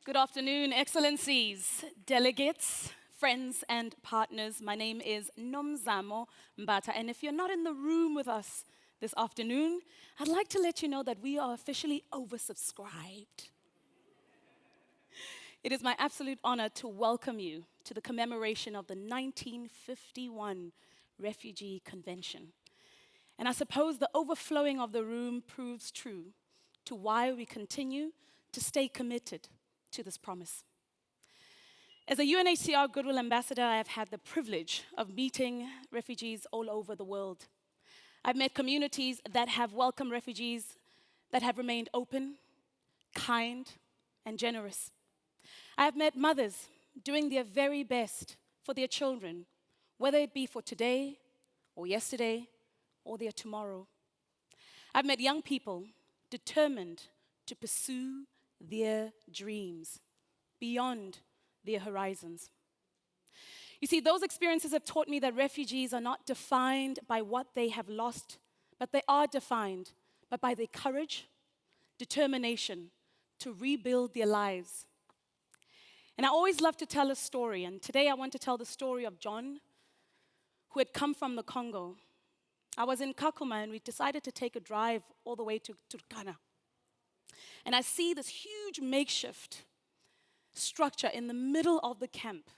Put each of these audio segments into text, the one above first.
Good afternoon, Excellencies, delegates, friends, and partners. My name is Nomzamo Mbata, and if you're not in the room with us this afternoon, I'd like to let you know that we are officially oversubscribed. It is my absolute honor to welcome you to the commemoration of the 1951 Refugee Convention. And I suppose the overflowing of the room proves true to why we continue to stay committed to this promise. As a UNHCR Goodwill Ambassador, I have had the privilege of meeting refugees all over the world. I've met communities that have welcomed refugees that have remained open, kind, and generous. I have met mothers doing their very best for their children, whether it be for today or yesterday or their tomorrow. I've met young people determined to pursue their dreams beyond their horizons. You see, those experiences have taught me that refugees are not defined by what they have lost, but they are defined by their courage, determination to rebuild their lives. And I always love to tell a story, and today I want to tell the story of John, who had come from the Congo. I was in Kakuma, and we decided to take a drive all the way to Turkana. And I see this huge makeshift structure in the middle of the camp.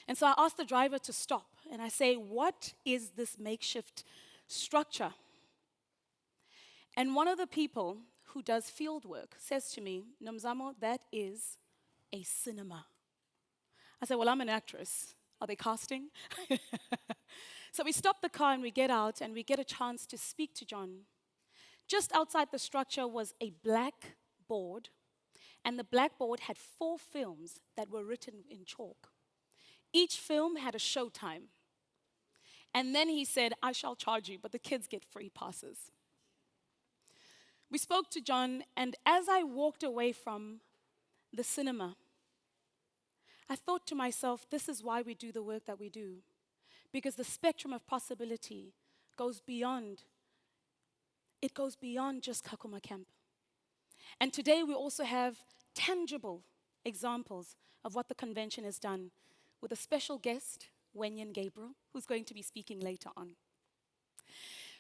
And so I asked the driver to stop, and I say, "What is this makeshift structure?" And one of the people who does field work says to me, "Nomzamo, that is a cinema." I said, "Well, I'm an actress. Are they casting?" So we stop the car and we get out and we get a chance to speak to John. Just outside the structure was a black board, and the blackboard had 4 films that were written in chalk. Each film had a showtime. And then he said, "I shall charge you, but the kids get free passes." We spoke to John, and as I walked away from the cinema, I thought to myself, this is why we do the work that we do. Because the spectrum of possibility goes beyond. It goes beyond just Kakuma Camp. And today we also have tangible examples of what the convention has done with a special guest, Wenyan Gabriel, who's going to be speaking later on.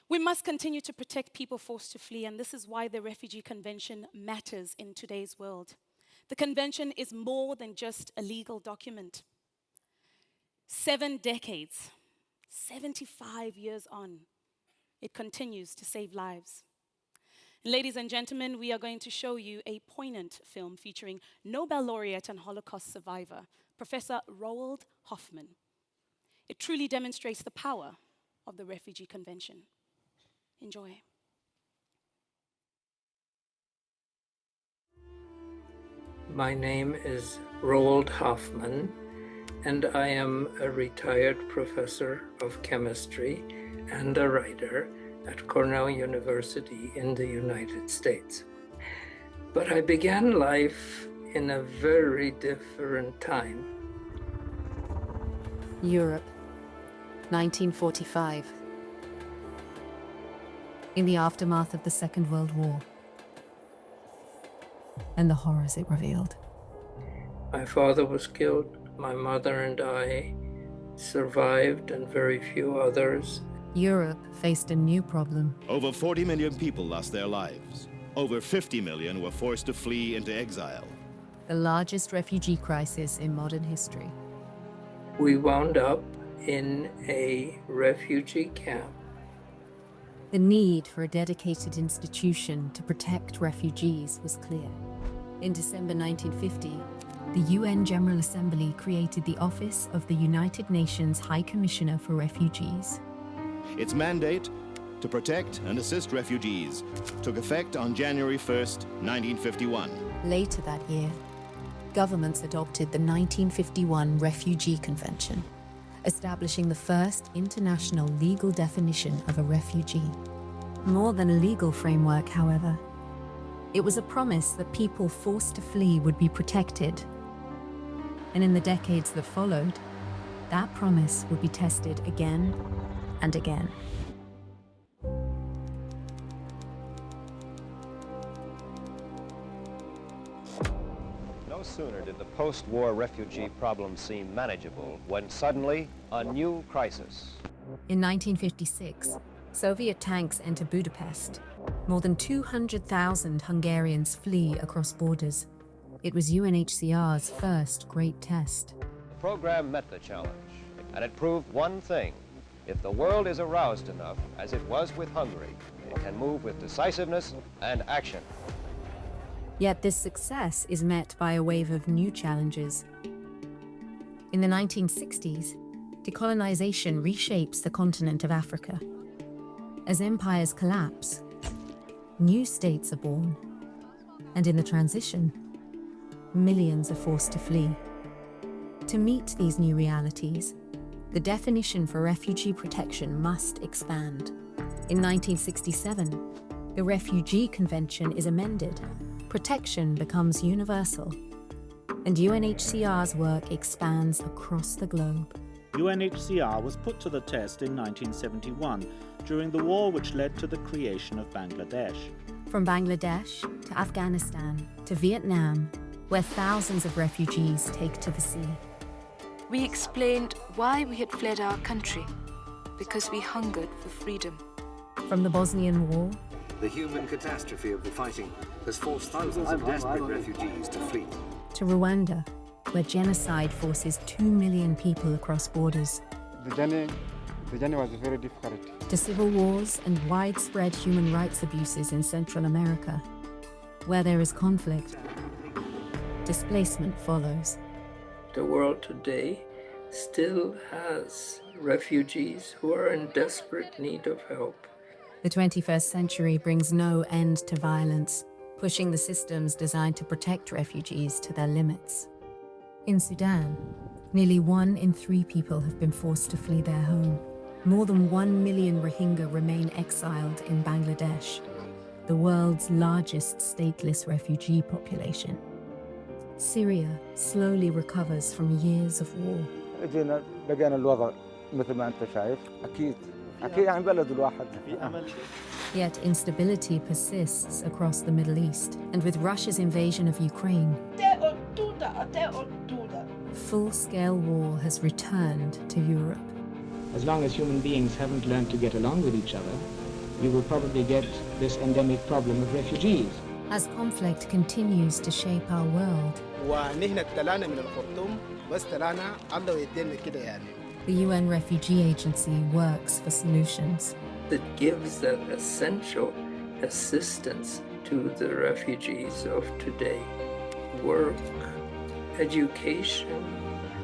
We must continue to protect people forced to flee, and this is why the Refugee Convention matters in today's world. The convention is more than just a legal document. 7 decades, 75 years on, it continues to save lives. Ladies and gentlemen, we are going to show you a poignant film featuring Nobel laureate and Holocaust survivor, Professor Roald Hoffmann. It truly demonstrates the power of the Refugee Convention. Enjoy. My name is Roald Hoffmann, and I am a retired professor of chemistry and a writer at Cornell University in the United States. But I began life in a very different time. Europe, 1945. In the aftermath of the Second World War and the horrors it revealed. My father was killed. My mother and I survived, and very few others. Europe faced a new problem. Over 40 million people lost their lives. Over 50 million were forced to flee into exile. The largest refugee crisis in modern history. We wound up in a refugee camp. The need for a dedicated institution to protect refugees was clear. In December 1950, the UN General Assembly created the Office of the United Nations High Commissioner for Refugees. Its mandate, to protect and assist refugees, took effect on January 1st, 1951. Later that year, governments adopted the 1951 Refugee Convention, establishing the first international legal definition of a refugee. More than a legal framework, however, it was a promise that people forced to flee would be protected. And in the decades that followed, that promise would be tested again and again. sooner did the post-war refugee problem seem manageable when suddenly a new crisis. In 1956, Soviet tanks enter Budapest. More than 200,000 Hungarians flee across borders. It was UNHCR's first great test. The program met the challenge, and it proved one thing. If the world is aroused enough, as it was with Hungary, it can move with decisiveness and action. Yet this success is met by a wave of new challenges. In the 1960s, decolonization reshapes the continent of Africa. As empires collapse, new states are born. And in the transition, millions are forced to flee. To meet these new realities, the definition for refugee protection must expand. In 1967, the Refugee Convention is amended. Protection becomes universal, and UNHCR's work expands across the globe. UNHCR was put to the test in 1971 during the war which led to the creation of Bangladesh. From Bangladesh to Afghanistan to Vietnam, where thousands of refugees take to the sea. We explained why we had fled our country, because we hungered for freedom. From the Bosnian War, the human catastrophe of the fighting has forced thousands of desperate refugees to flee. To Rwanda, where genocide forces 2 million people across borders. The journey was very difficult. To civil wars and widespread human rights abuses in Central America. Where there is conflict, displacement follows. The world today still has refugees who are in desperate need of help. The 21st century brings no end to violence, pushing the systems designed to protect refugees to their limits. In Sudan, nearly 1 in 3 people have been forced to flee their home. More than 1 million Rohingya remain exiled in Bangladesh, the world's largest stateless refugee population. Syria slowly recovers from years of war. Yet instability persists across the Middle East, and with Russia's invasion of Ukraine, full-scale war has returned to Europe. As long as human beings haven't learned to get along with each other, you will probably get this endemic problem of refugees. As conflict continues to shape our world, the UN Refugee Agency works for solutions. That gives that essential assistance to the refugees of today. Work, education,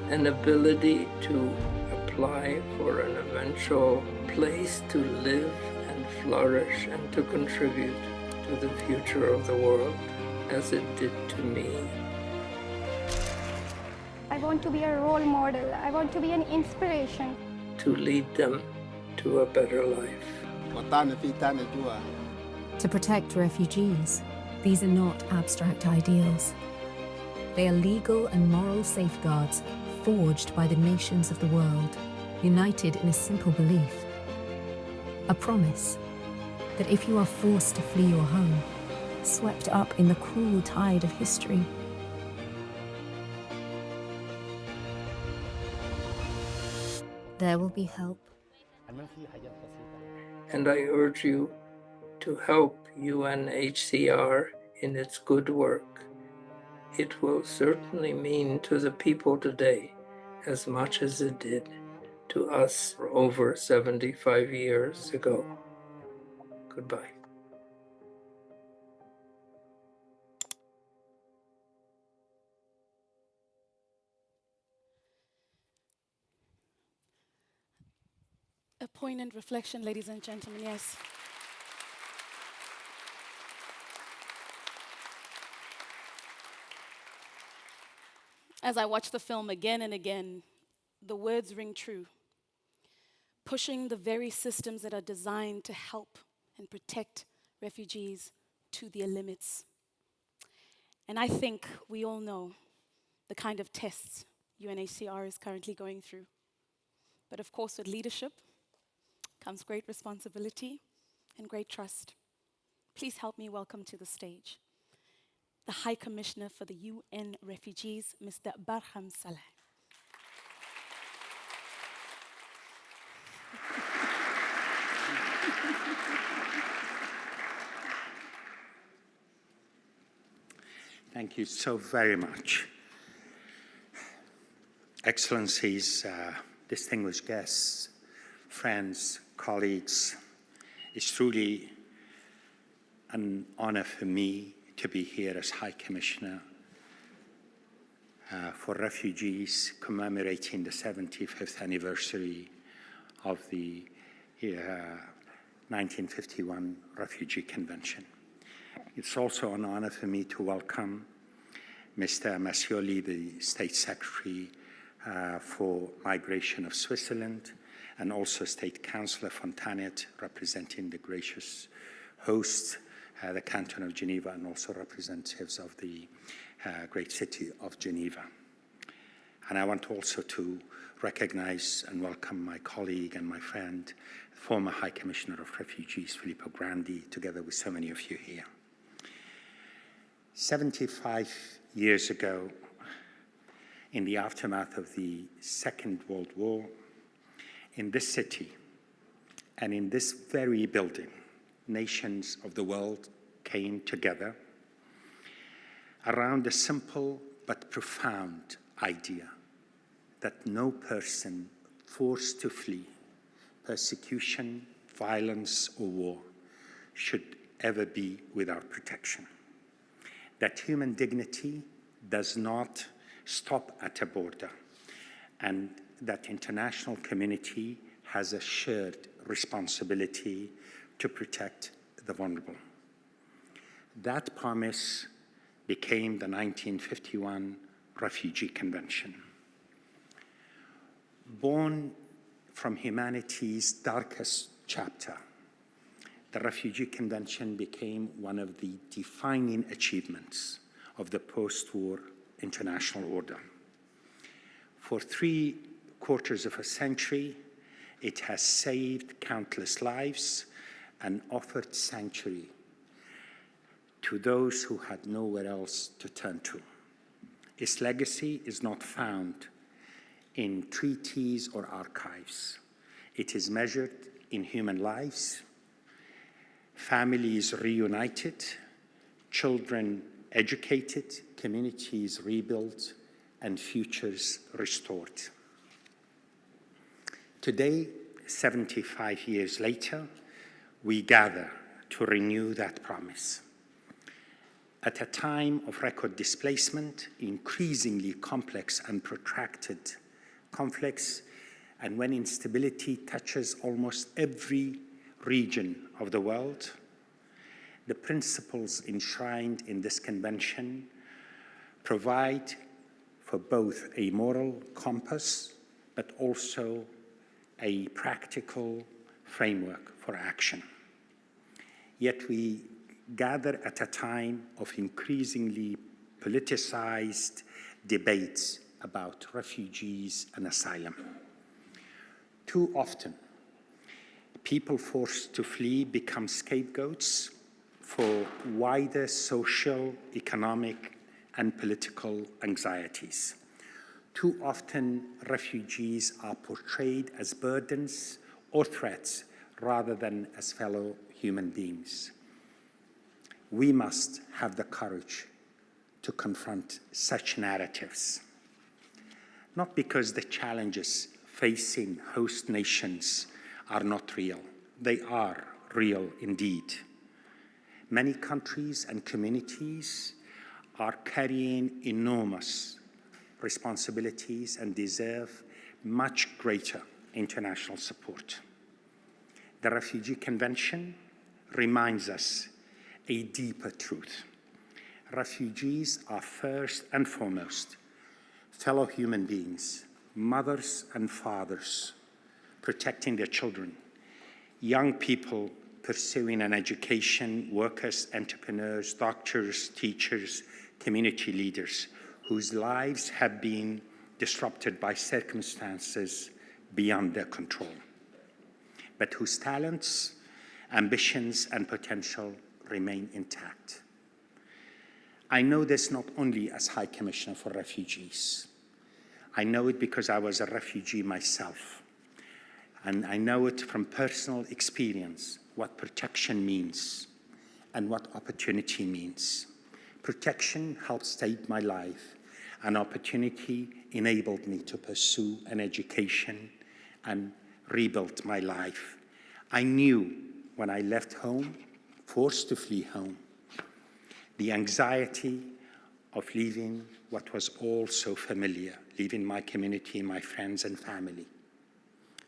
an ability to apply for an eventual place to live and flourish and to contribute to the future of the world as it did to me. I want to be a role model. I want to be an inspiration. To lead them to a better life. To protect refugees, these are not abstract ideals. They are legal and moral safeguards forged by the nations of the world, united in a simple belief. A promise that if you are forced to flee your home, swept up in the cruel tide of history, there will be help. And I urge you to help UNHCR in its good work. It will certainly mean to the people today as much as it did to us over 75 years ago. Goodbye. A poignant reflection, ladies and gentlemen, yes. As I watch the film again and again, the words ring true. Pushing the very systems that are designed to help and protect refugees to their limits. And I think we all know the kind of tests UNHCR is currently going through. But of course, with leadership comes great responsibility and great trust. Please help me welcome to the stage the High Commissioner for the UN Refugees, Mr. Barham Saleh. Thank you so very much. Excellencies, distinguished guests, friends, colleagues, it's truly an honor for me to be here as High Commissioner for Refugees, commemorating the 75th anniversary of the 1951 Refugee Convention. It's also an honor for me to welcome Mr. Massioli, the State Secretary for Migration of Switzerland, and also State Councillor Fontanet, representing the gracious host, the Canton of Geneva, and also representatives of the great city of Geneva. And I want also to recognize and welcome my colleague and my friend, former High Commissioner of Refugees, Filippo Grandi, together with so many of you here. 75 years ago, in the aftermath of the Second World War, in this city and in this very building, nations of the world came together around a simple but profound idea that no person forced to flee persecution, violence, or war should ever be without protection. That human dignity does not stop at a border, and that international community has a shared responsibility to protect the vulnerable. That promise became the 1951 Refugee Convention. Born from humanity's darkest chapter, the Refugee Convention became one of the defining achievements of the post-war international order. For 3/4 of a century, it has saved countless lives and offered sanctuary to those who had nowhere else to turn to. Its legacy is not found in treaties or archives. It is measured in human lives, families reunited, children educated, communities rebuilt, and futures restored. Today, 75 years later, we gather to renew that promise. At a time of record displacement, increasingly complex and protracted conflicts, and when instability touches almost every region of the world, the principles enshrined in this convention provide for both a moral compass, but also a practical framework for action. Yet we gather at a time of increasingly politicized debates about refugees and asylum. Too often, people forced to flee become scapegoats for wider social, economic, and political anxieties. Too often, refugees are portrayed as burdens or threats rather than as fellow human beings. We must have the courage to confront such narratives, not because the challenges facing host nations are not real. They are real indeed. Many countries and communities are carrying enormous responsibilities and deserve much greater international support. The Refugee Convention reminds us a deeper truth. Refugees are first and foremost fellow human beings, mothers and fathers protecting their children, young people pursuing an education, workers, entrepreneurs, doctors, teachers, community leaders whose lives have been disrupted by circumstances beyond their control, but whose talents, ambitions, and potential remain intact. I know this not only as High Commissioner for Refugees. I know it because I was a refugee myself. And I know it from personal experience, what protection means and what opportunity means. Protection helped save my life. An opportunity enabled me to pursue an education and rebuild my life. I knew when I left home, forced to flee home, the anxiety of leaving what was all so familiar, leaving my community, my friends and family.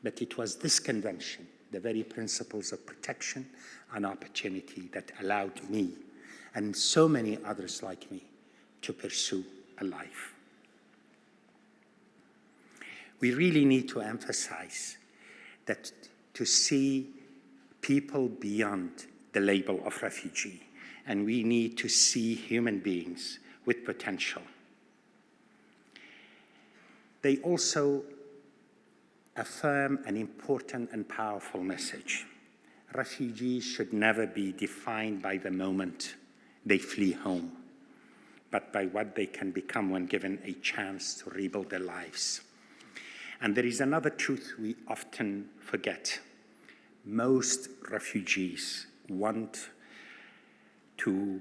But it was this convention, the very principles of protection and opportunity, that allowed me and so many others like me to pursue a life. We really need to emphasize that to see people beyond the label of refugee, and we need to see human beings with potential. They also affirm an important and powerful message. Refugees should never be defined by the moment they flee home, but by what they can become when given a chance to rebuild their lives. And there is another truth we often forget. Most refugees want to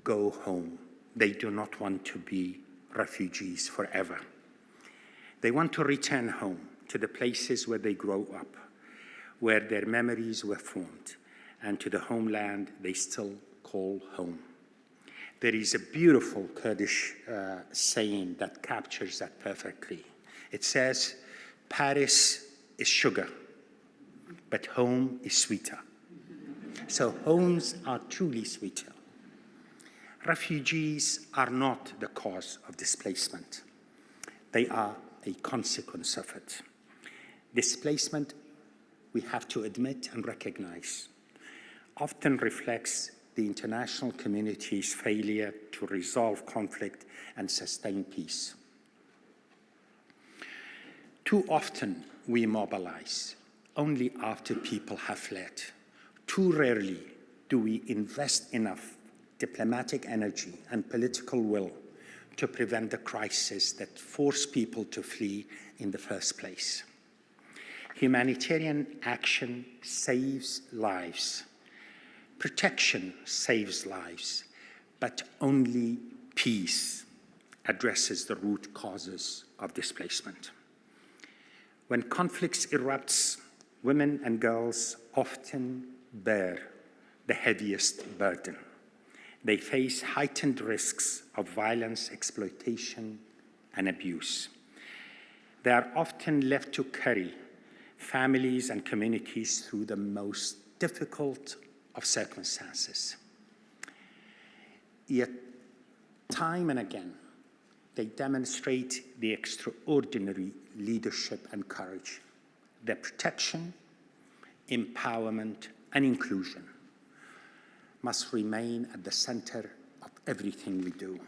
go home. They do not want to be refugees forever. They want to return home to the places where they grow up, where their memories were formed, and to the homeland they still call home. There is a beautiful Kurdish saying that captures that perfectly. It says, Paris is sugar, but home is sweeter. So homes are truly sweeter. Refugees are not the cause of displacement. They are a consequence of it. Displacement, we have to admit and recognize, often reflects the international community's failure to resolve conflict and sustain peace. Too often we mobilize only after people have fled. Too rarely do we invest enough diplomatic energy and political will to prevent the crisis that forced people to flee in the first place. Humanitarian action saves lives. Protection saves lives, but only peace addresses the root causes of displacement. When conflicts erupts, women and girls often bear the heaviest burden. They face heightened risks of violence, exploitation, and abuse. They are often left to carry families and communities through the most difficult of circumstances. Yet, time and again, they demonstrate the extraordinary leadership and courage, their protection, empowerment, and inclusion must remain at the center of everything we do.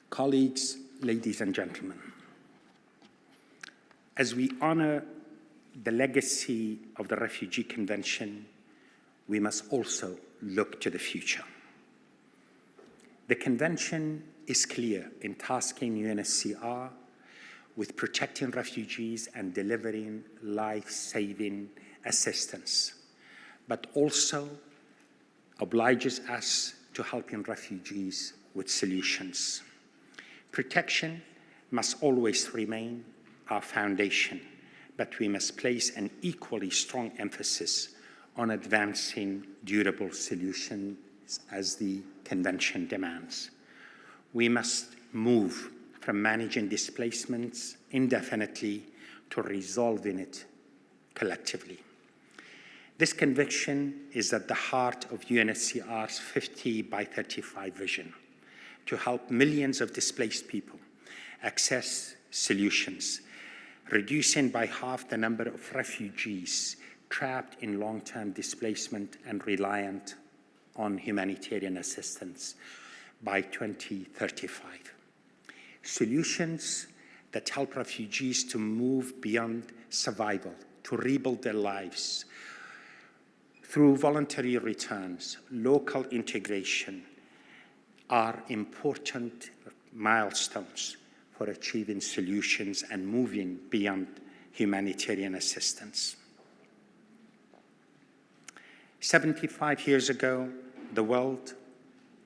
Colleagues, ladies and gentlemen, as we honor the legacy of the Refugee Convention, we must also look to the future. The Convention is clear in tasking UNHCR with protecting refugees and delivering life-saving assistance, but also obliges us to helping refugees with solutions. Protection must always remain our foundation, but we must place an equally strong emphasis on advancing durable solutions as the Convention demands. We must move from managing displacements indefinitely to resolving it collectively. This conviction is at the heart of UNHCR's 50 by 35 vision to help millions of displaced people access solutions, reducing by half the number of refugees trapped in long-term displacement and reliant on humanitarian assistance by 2035. Solutions that help refugees to move beyond survival, to rebuild their lives through voluntary returns, local integration are important milestones for achieving solutions and moving beyond humanitarian assistance. 75 years ago, the world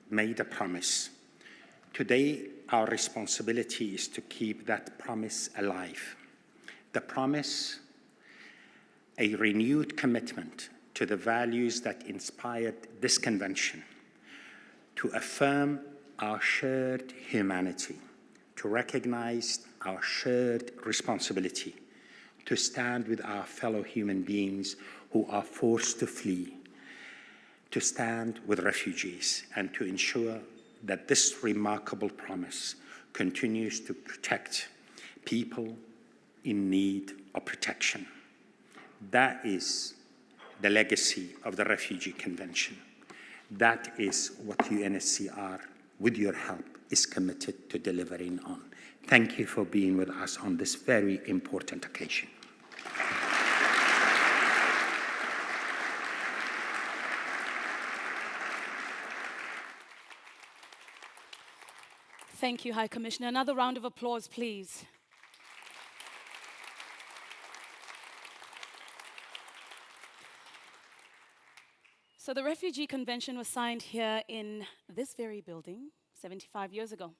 made a promise. Today, our responsibility is to keep that promise alive. The promise, a renewed commitment to the values that inspired this convention, to affirm our shared humanity, to recognize our shared responsibility, to stand with our fellow human beings who are forced to flee, to stand with refugees, and to ensure that this remarkable promise continues to protect people in need of protection. That is the legacy of the Refugee Convention. That is what UNHCR, with your help, is committed to delivering on. Thank you for being with us on this very important occasion. Thank you, High Commissioner. Another round of applause, please. So the Refugee Convention was signed here in this very building 75 years ago.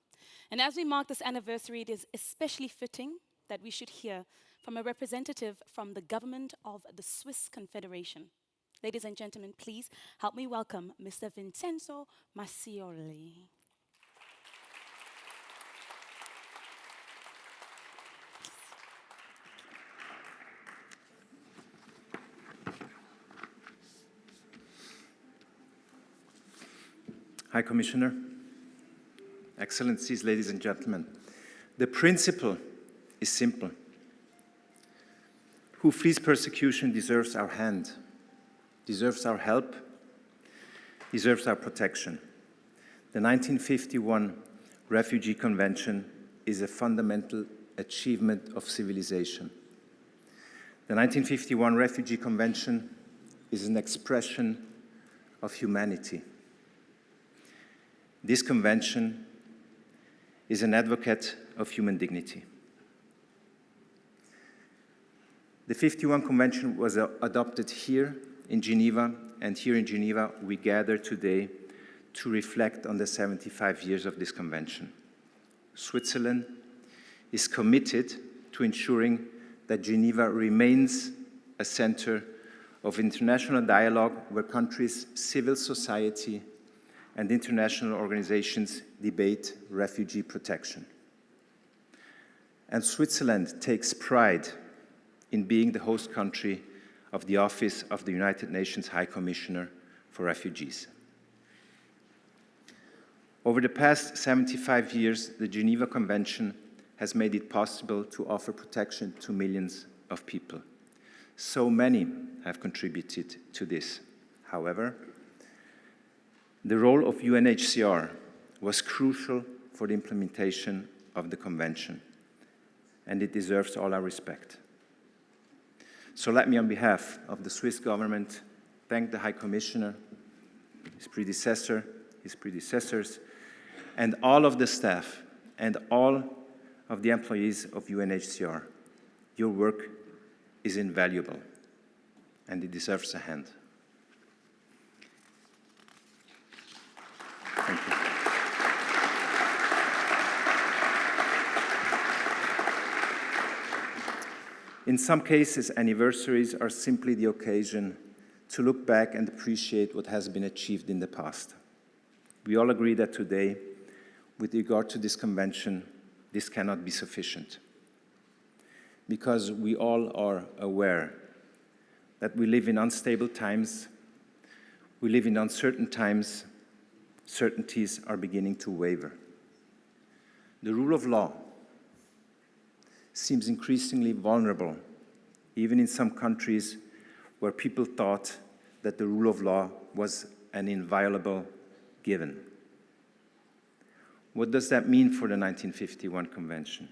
And as we mark this anniversary, it is especially fitting that we should hear from a representative from the government of the Swiss Confederation. Ladies and gentlemen, please help me welcome Mr. Vincenzo Massioli. High Commissioner, Excellencies, ladies and gentlemen, the principle is simple. Who flees persecution deserves our hand, deserves our help, deserves our protection. The 1951 Refugee Convention is a fundamental achievement of civilization. The 1951 Refugee Convention is an expression of humanity. This convention is an advocate of human dignity. The 51 Convention was adopted here in Geneva, and here in Geneva we gather today to reflect on the 75 years of this convention. Switzerland is committed to ensuring that Geneva remains a center of international dialogue where countries, civil society, and international organizations debate refugee protection. And Switzerland takes pride in being the host country of the Office of the United Nations High Commissioner for Refugees. Over the past 75 years, the Geneva Convention has made it possible to offer protection to millions of people. So many have contributed to this. However, the role of UNHCR was crucial for the implementation of the Convention, and it deserves all our respect. So let me, on behalf of the Swiss government, thank the High Commissioner, his predecessor, his predecessors, and all of the staff and all of the employees of UNHCR. Your work is invaluable, and it deserves a hand. Thank you. In some cases, anniversaries are simply the occasion to look back and appreciate what has been achieved in the past. We all agree that today, with regard to this convention, this cannot be sufficient, because we all are aware that we live in unstable times, we live in uncertain times, certainties are beginning to waver. The rule of law seems increasingly vulnerable, even in some countries where people thought that the rule of law was an inviolable given. What does that mean for the 1951 Convention?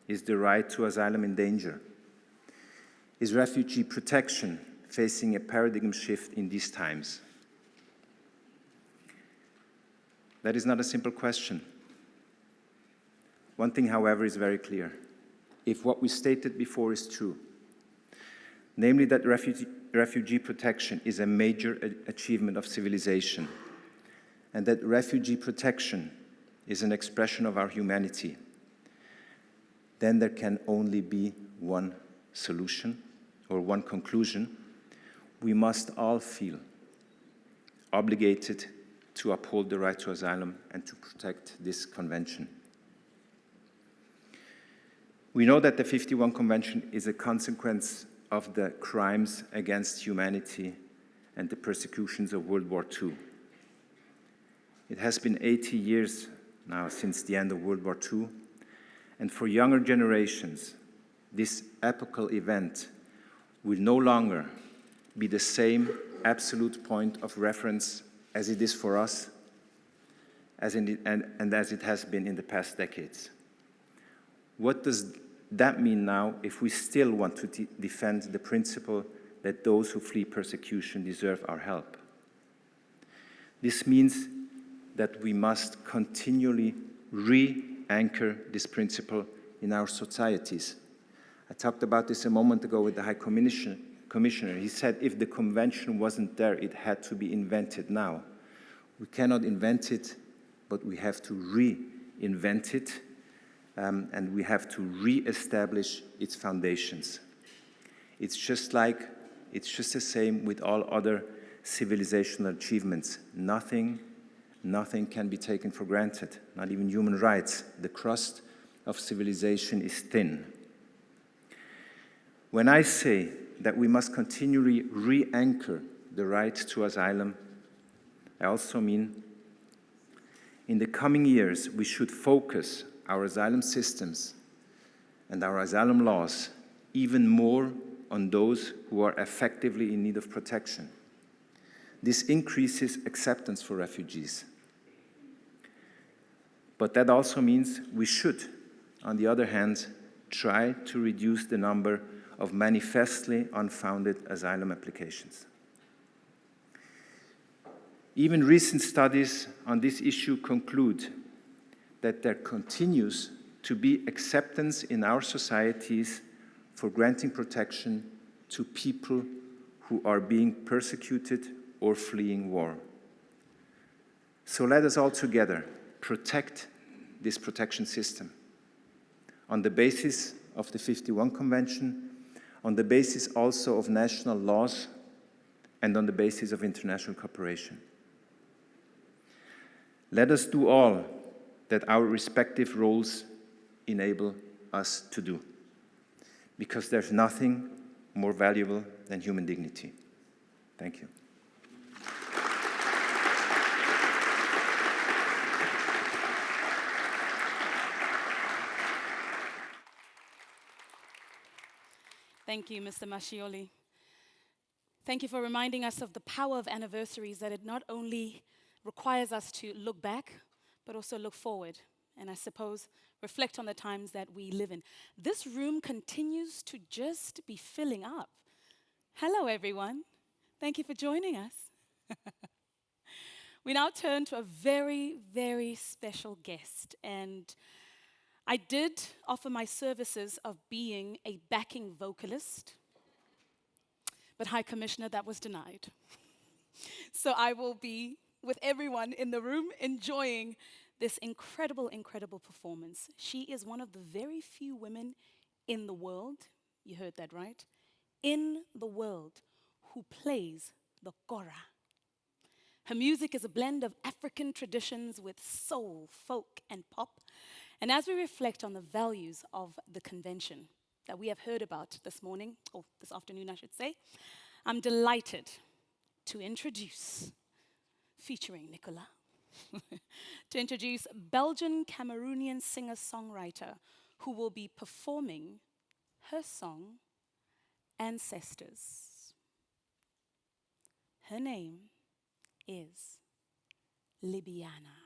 Is the right to asylum in danger? Is refugee protection facing a paradigm shift in these times? That is not a simple question. One thing, however, is very clear. If what we stated before is true, namely that refugee protection is a major achievement of civilization, and that refugee protection is an expression of our humanity, then there can only be one solution or one conclusion. We must all feel obligated to uphold the right to asylum and to protect this convention. We know that the 51 Convention is a consequence of the crimes against humanity and the persecutions of World War II. It has been 80 years now since the end of World War II, and for younger generations, this epochal event will no longer be the same absolute point of reference as it is for us, and as it has been in the past decades. What does that mean now if we still want to defend the principle that those who flee persecution deserve our help? This means that we must continually re-anchor this principle in our societies. I talked about this a moment ago with the High Commissioner. He said if the convention wasn't there, it had to be invented now. We cannot invent it, but we have to reinvent it, and we have to re-establish its foundations. It's just the same with all other civilizational achievements. Nothing can be taken for granted, not even human rights. The crust of civilization is thin. When I say that we must continually re-anchor the right to asylum, I also mean in the coming years we should focus our asylum systems and our asylum laws even more on those who are effectively in need of protection. This increases acceptance for refugees. But that also means we should, on the other hand, try to reduce the number of manifestly unfounded asylum applications. Even recent studies on this issue conclude that there continues to be acceptance in our societies for granting protection to people who are being persecuted or fleeing war. So let us all together protect this protection system on the basis of the 51 Convention, on the basis also of national laws, and on the basis of international cooperation. Let us do all that our respective roles enable us to do, because there's nothing more valuable than human dignity. Thank you. Thank you, Mr. Mascioli. Thank you for reminding us of the power of anniversaries, that it not only requires us to look back, but also look forward, and I suppose reflect on the times that we live in. This room continues to just be filling up. Hello, everyone. Thank you for joining us. We now turn to a very, very special guest, and I did offer my services of being a backing vocalist, but High Commissioner, that was denied. So I will be with everyone in the room enjoying this incredible, incredible performance. She is one of the very few women in the world, you heard that right, in the world who plays the kora. Her music is a blend of African traditions with soul, folk, and pop. And as we reflect on the values of the convention that we have heard about this morning, or this afternoon, I should say, I'm delighted to introduce, featuring Nicola, to introduce Belgian Cameroonian singer-songwriter who will be performing her song, Ancestors. Her name is Libiana.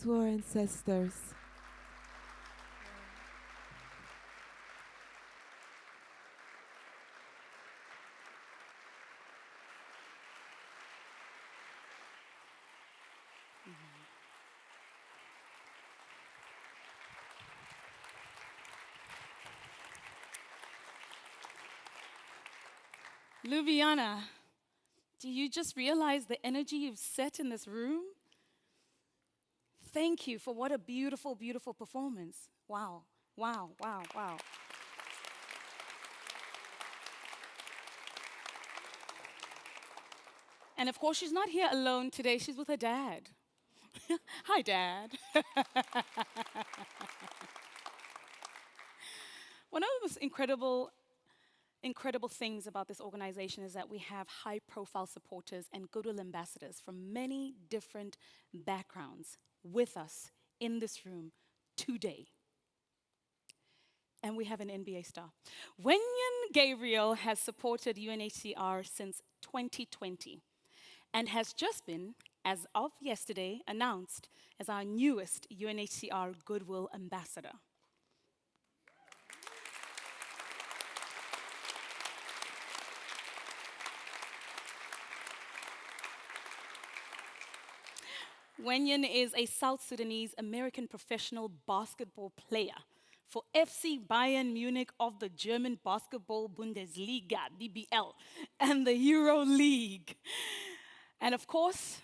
To our ancestors. Luviana, do you just realize the energy you've set in this room? Thank you for what a beautiful, beautiful performance. Wow, wow, wow, wow. And of course, she's not here alone today. She's with her dad. Hi, Dad. One of the most incredible things about this organization is that we have high-profile supporters and goodwill ambassadors from many different backgrounds with us in this room today. And we have an NBA star. Wenyan Gabriel has supported UNHCR since 2020 and has just been, as of yesterday, announced as our newest UNHCR Goodwill Ambassador. Wenyan is a South Sudanese American professional basketball player for FC Bayern Munich of the German Basketball Bundesliga, BBL, and the Euro League. And of course,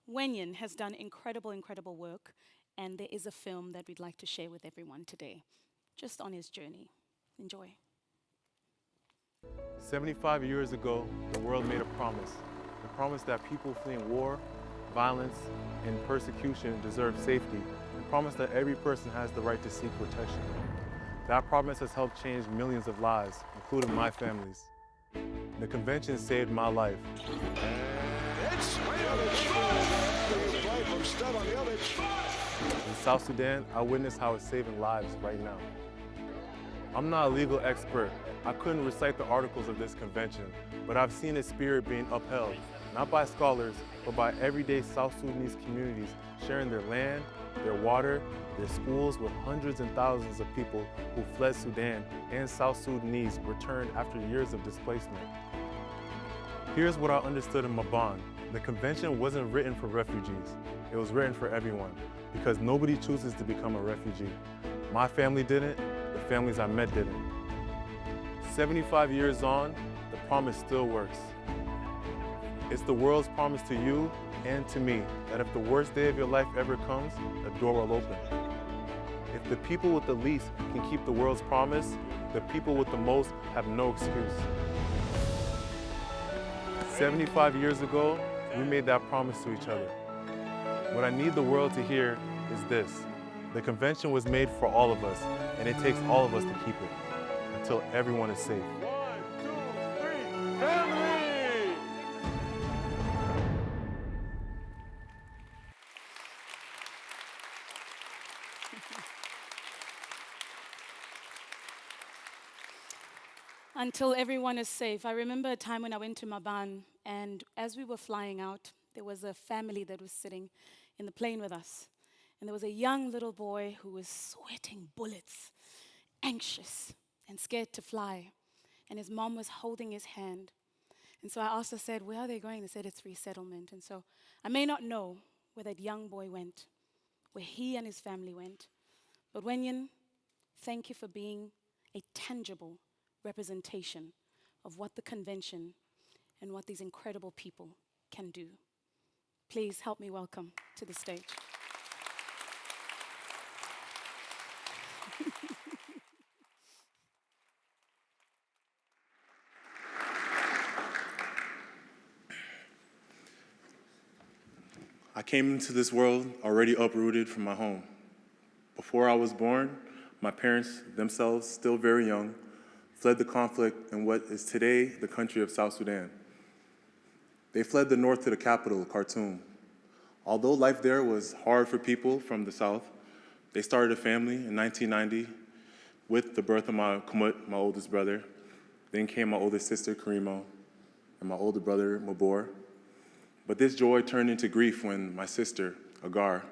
Wenyan has done incredible work, and there is a film that we'd like to share with everyone today, just on his journey. Enjoy. 75 years ago, the world made a promise. The promise that people fleeing war, violence, and persecution deserve safety. The promise that every person has the right to seek protection. That promise has helped change millions of lives, including my family's. The convention saved my life. In South Sudan, I witnessed how it's saving lives right now. I'm not a legal expert. I couldn't recite the articles of this convention, but I've seen its spirit being upheld, not by scholars, but by everyday South Sudanese communities sharing their land, their water, their schools with hundreds and thousands of people who fled Sudan and South Sudanese returned after years of displacement. Here's what I understood in Maban. The convention wasn't written for refugees. It was written for everyone, because nobody chooses to become a refugee. My family didn't, the families I met didn't. 75 years on, the promise still works. It's the world's promise to you and to me that if the worst day of your life ever comes, the door will open. If the people with the least can keep the world's promise, the people with the most have no excuse. 75 years ago, we made that promise to each other. What I need the world to hear is this. The convention was made for all of us, and it takes all of us to keep it until everyone is safe. 1, 2, 3, family! Until everyone is safe. I remember a time when I went to Maban, and as we were flying out, there was a family that was sitting in the plane with us. And there was a young little boy who was sweating bullets, anxious and scared to fly. And his mom was holding his hand. And so I asked, I said, where are they going? They said, it's resettlement. And so I may not know where that young boy went, where he and his family went. But Wenyan, thank you for being a tangible representation of what the convention and what these incredible people can do. Please help me welcome to the stage. I came into this world already uprooted from my home. Before I was born, my parents, themselves still very young, fled the conflict in what is today the country of South Sudan. They fled the north to the capital, Khartoum. Although life there was hard for people from the south, they started a family in 1990 with the birth of my Kumut, my oldest brother. Then came my oldest sister, Karimo, and my older brother, Mabor. But this joy turned into grief when my sister, Agar,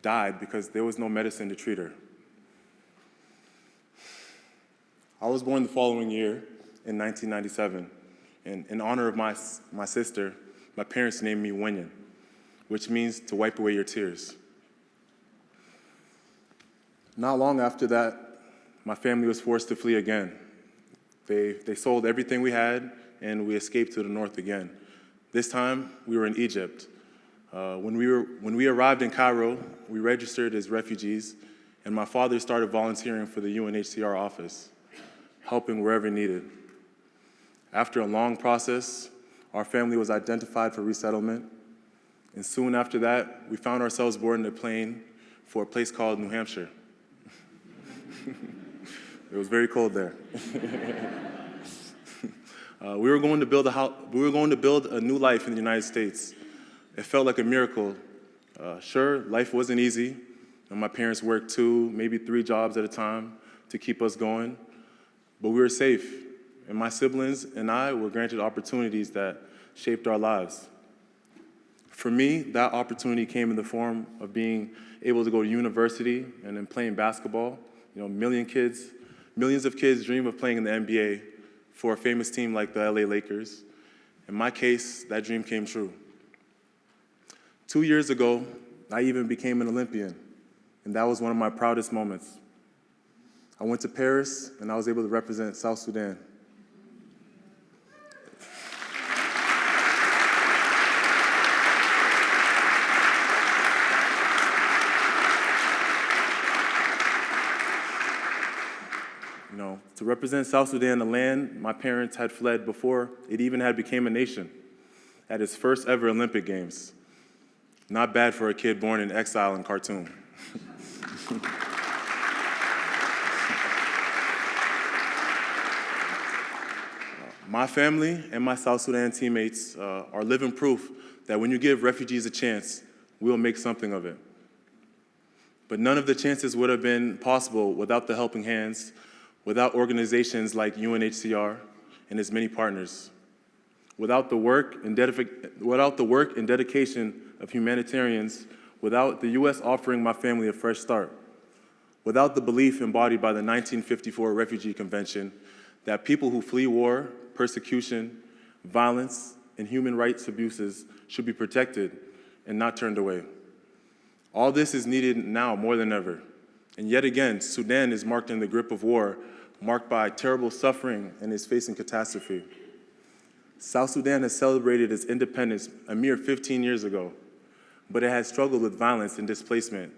died because there was no medicine to treat her. I was born the following year in 1997, and in honor of my sister, my parents named me Wenyan, which means to wipe away your tears. Not long after that, my family was forced to flee again. They sold everything we had, and we escaped to the north again. This time, we were in Egypt. When we arrived in Cairo, we registered as refugees, and my father started volunteering for the UNHCR office, helping wherever needed. After a long process, our family was identified for resettlement, and soon after that, we found ourselves boarding a plane for a place called New Hampshire. It was very cold there. We were going to build a new life in the United States. It felt like a miracle. Sure, life wasn't easy, and my parents worked 2, maybe 3 jobs at a time to keep us going, but we were safe, and my siblings and I were granted opportunities that shaped our lives. For me, that opportunity came in the form of being able to go to university and then playing basketball. You know, millions of kids dream of playing in the NBA for a famous team like the LA Lakers. In my case, that dream came true. 2 years ago, I even became an Olympian, and that was one of my proudest moments. I went to Paris, and I was able to represent South Sudan. To represent South Sudan, the land my parents had fled before it even had become a nation, at its first ever Olympic Games. Not bad for a kid born in exile in Khartoum. My family and my South Sudan teammates are living proof that when you give refugees a chance, we'll make something of it. But none of the chances would have been possible without the helping hands, without organizations like UNHCR and its many partners, without the work and dedication of humanitarians, without the U.S. offering my family a fresh start, without the belief embodied by the 1954 Refugee Convention that people who flee war, persecution, violence, and human rights abuses should be protected and not turned away. All this is needed now more than ever. And yet again, Sudan is marked in the grip of war, marked by terrible suffering and is facing catastrophe. South Sudan has celebrated its independence a mere 15 years ago, but it has struggled with violence and displacement,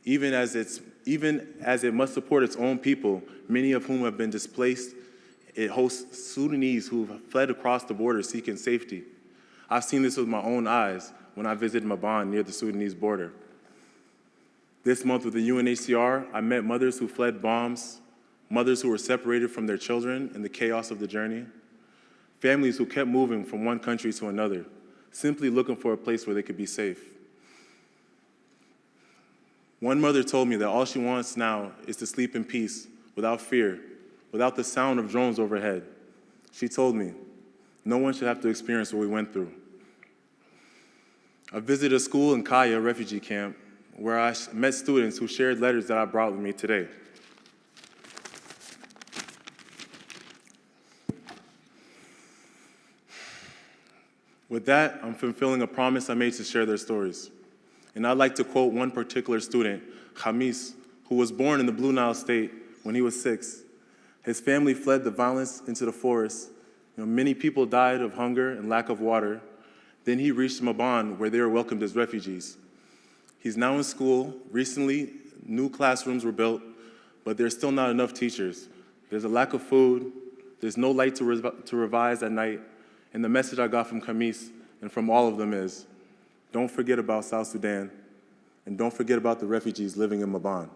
even as it must support its own people, many of whom have been displaced. It hosts Sudanese who have fled across the border seeking safety. I've seen this with my own eyes when I visited Maban near the Sudanese border. This month with the UNHCR, I met mothers who fled bombs, mothers who were separated from their children in the chaos of the journey, families who kept moving from one country to another, simply looking for a place where they could be safe. One mother told me that all she wants now is to sleep in peace, without fear, without the sound of drones overhead. She told me, no one should have to experience what we went through. I visited a school in Kaya refugee camp where I met students who shared letters that I brought with me today. With that, I'm fulfilling a promise I made to share their stories. And I'd like to quote one particular student, Khamis, who was born in the Blue Nile State when he was 6. His family fled the violence into the forest. Many people died of hunger and lack of water. Then he reached Maban, where they were welcomed as refugees. He's now in school. Recently, new classrooms were built, but there's still not enough teachers. There's a lack of food. There's no light to revise at night. And the message I got from Khamis and from all of them is, don't forget about South Sudan, and don't forget about the refugees living in Maban.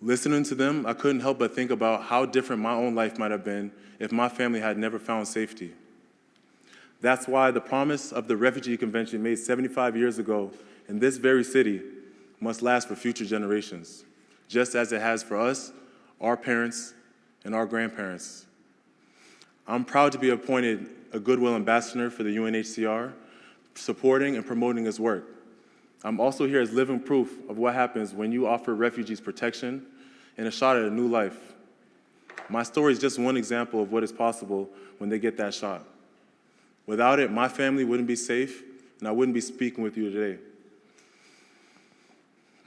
Listening to them, I couldn't help but think about how different my own life might have been if my family had never found safety. That's why the promise of the Refugee Convention made 75 years ago in this very city must last for future generations, just as it has for us, our parents, and our grandparents. I'm proud to be appointed a Goodwill Ambassador for the UNHCR, supporting and promoting its work. I'm also here as living proof of what happens when you offer refugees protection and a shot at a new life. My story is just one example of what is possible when they get that shot. Without it, my family wouldn't be safe, and I wouldn't be speaking with you today.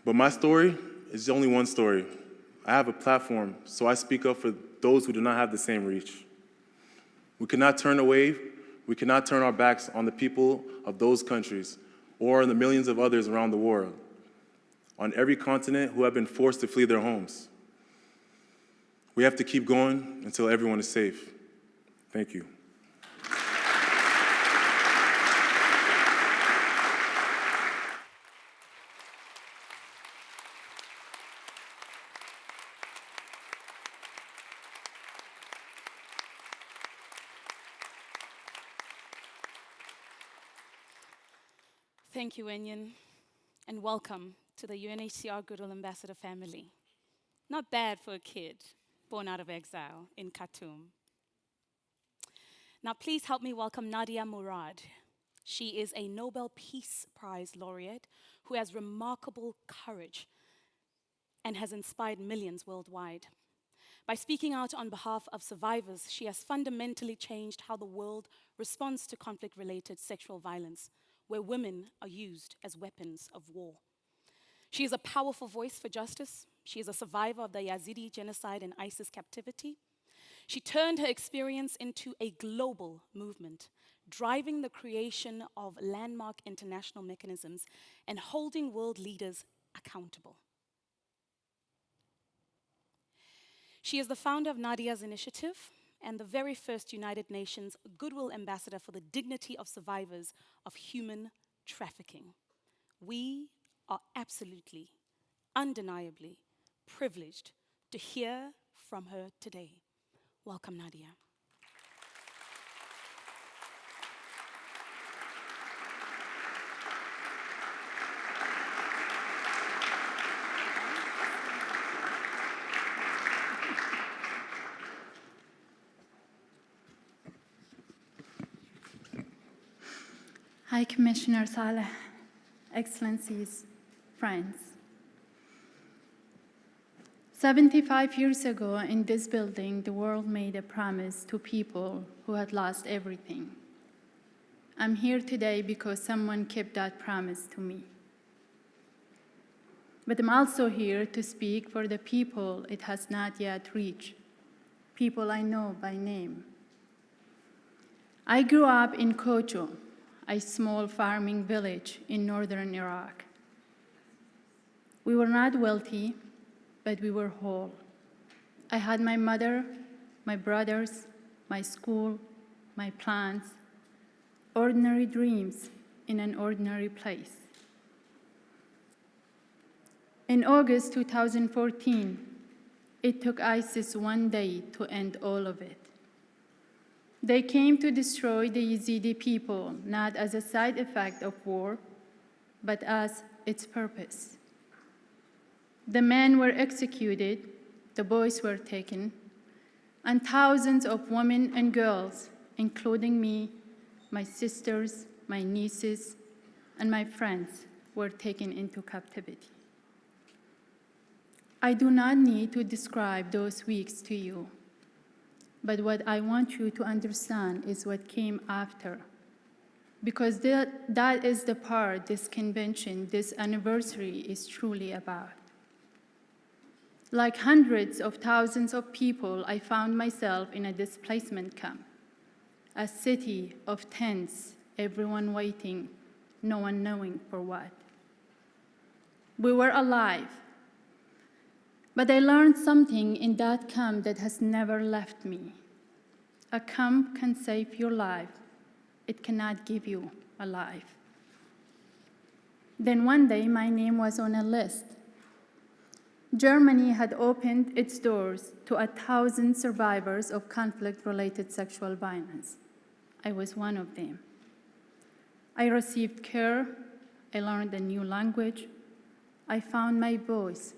But my story is only one story. I have a platform, so I speak up for those who do not have the same reach. We cannot turn away. We cannot turn our backs on the people of those countries or on the millions of others around the world, on every continent who have been forced to flee their homes. We have to keep going until everyone is safe. Thank you. Thank you, Enyin, and welcome to the UNHCR Goodwill Ambassador family. Not bad for a kid born out of exile in Khartoum. Now, please help me welcome Nadia Murad. She is a Nobel Peace Prize laureate who has remarkable courage and has inspired millions worldwide. By speaking out on behalf of survivors, she has fundamentally changed how the world responds to conflict-related sexual violence, where women are used as weapons of war. She is a powerful voice for justice, She is a survivor of the Yazidi genocide and ISIS captivity. She turned her experience into a global movement, driving the creation of landmark international mechanisms and holding world leaders accountable. She is the founder of Nadia's Initiative and the very first United Nations Goodwill Ambassador for the dignity of survivors of human trafficking. We are absolutely, undeniably privileged to hear from her today. Welcome, Nadia. Hi, Commissioner Saleh, Excellencies, friends. 75 years ago in this building, the world made a promise to people who had lost everything. I'm here today because someone kept that promise to me. But I'm also here to speak for the people it has not yet reached, people I know by name. I grew up in Kojo, a small farming village in northern Iraq. We were not wealthy, but we were whole. I had my mother, my brothers, my school, my plans, ordinary dreams in an ordinary place. In August 2014, it took ISIS one day to end all of it. They came to destroy the Yazidi people, not as a side effect of war, but as its purpose. The men were executed, the boys were taken, and thousands of women and girls, including me, my sisters, my nieces, and my friends, were taken into captivity. I do not need to describe those weeks to you. But what I want you to understand is what came after, because that is the part this convention, this anniversary is truly about. Like hundreds of thousands of people, I found myself in a displacement camp, a city of tents, everyone waiting, no one knowing for what. We were alive, but I learned something in that camp that has never left me. A camp can save your life. It cannot give you a life. Then one day, my name was on a list. Germany had opened its doors to 1,000 survivors of conflict-related sexual violence. I was one of them. I received care. I learned a new language. I found my voice,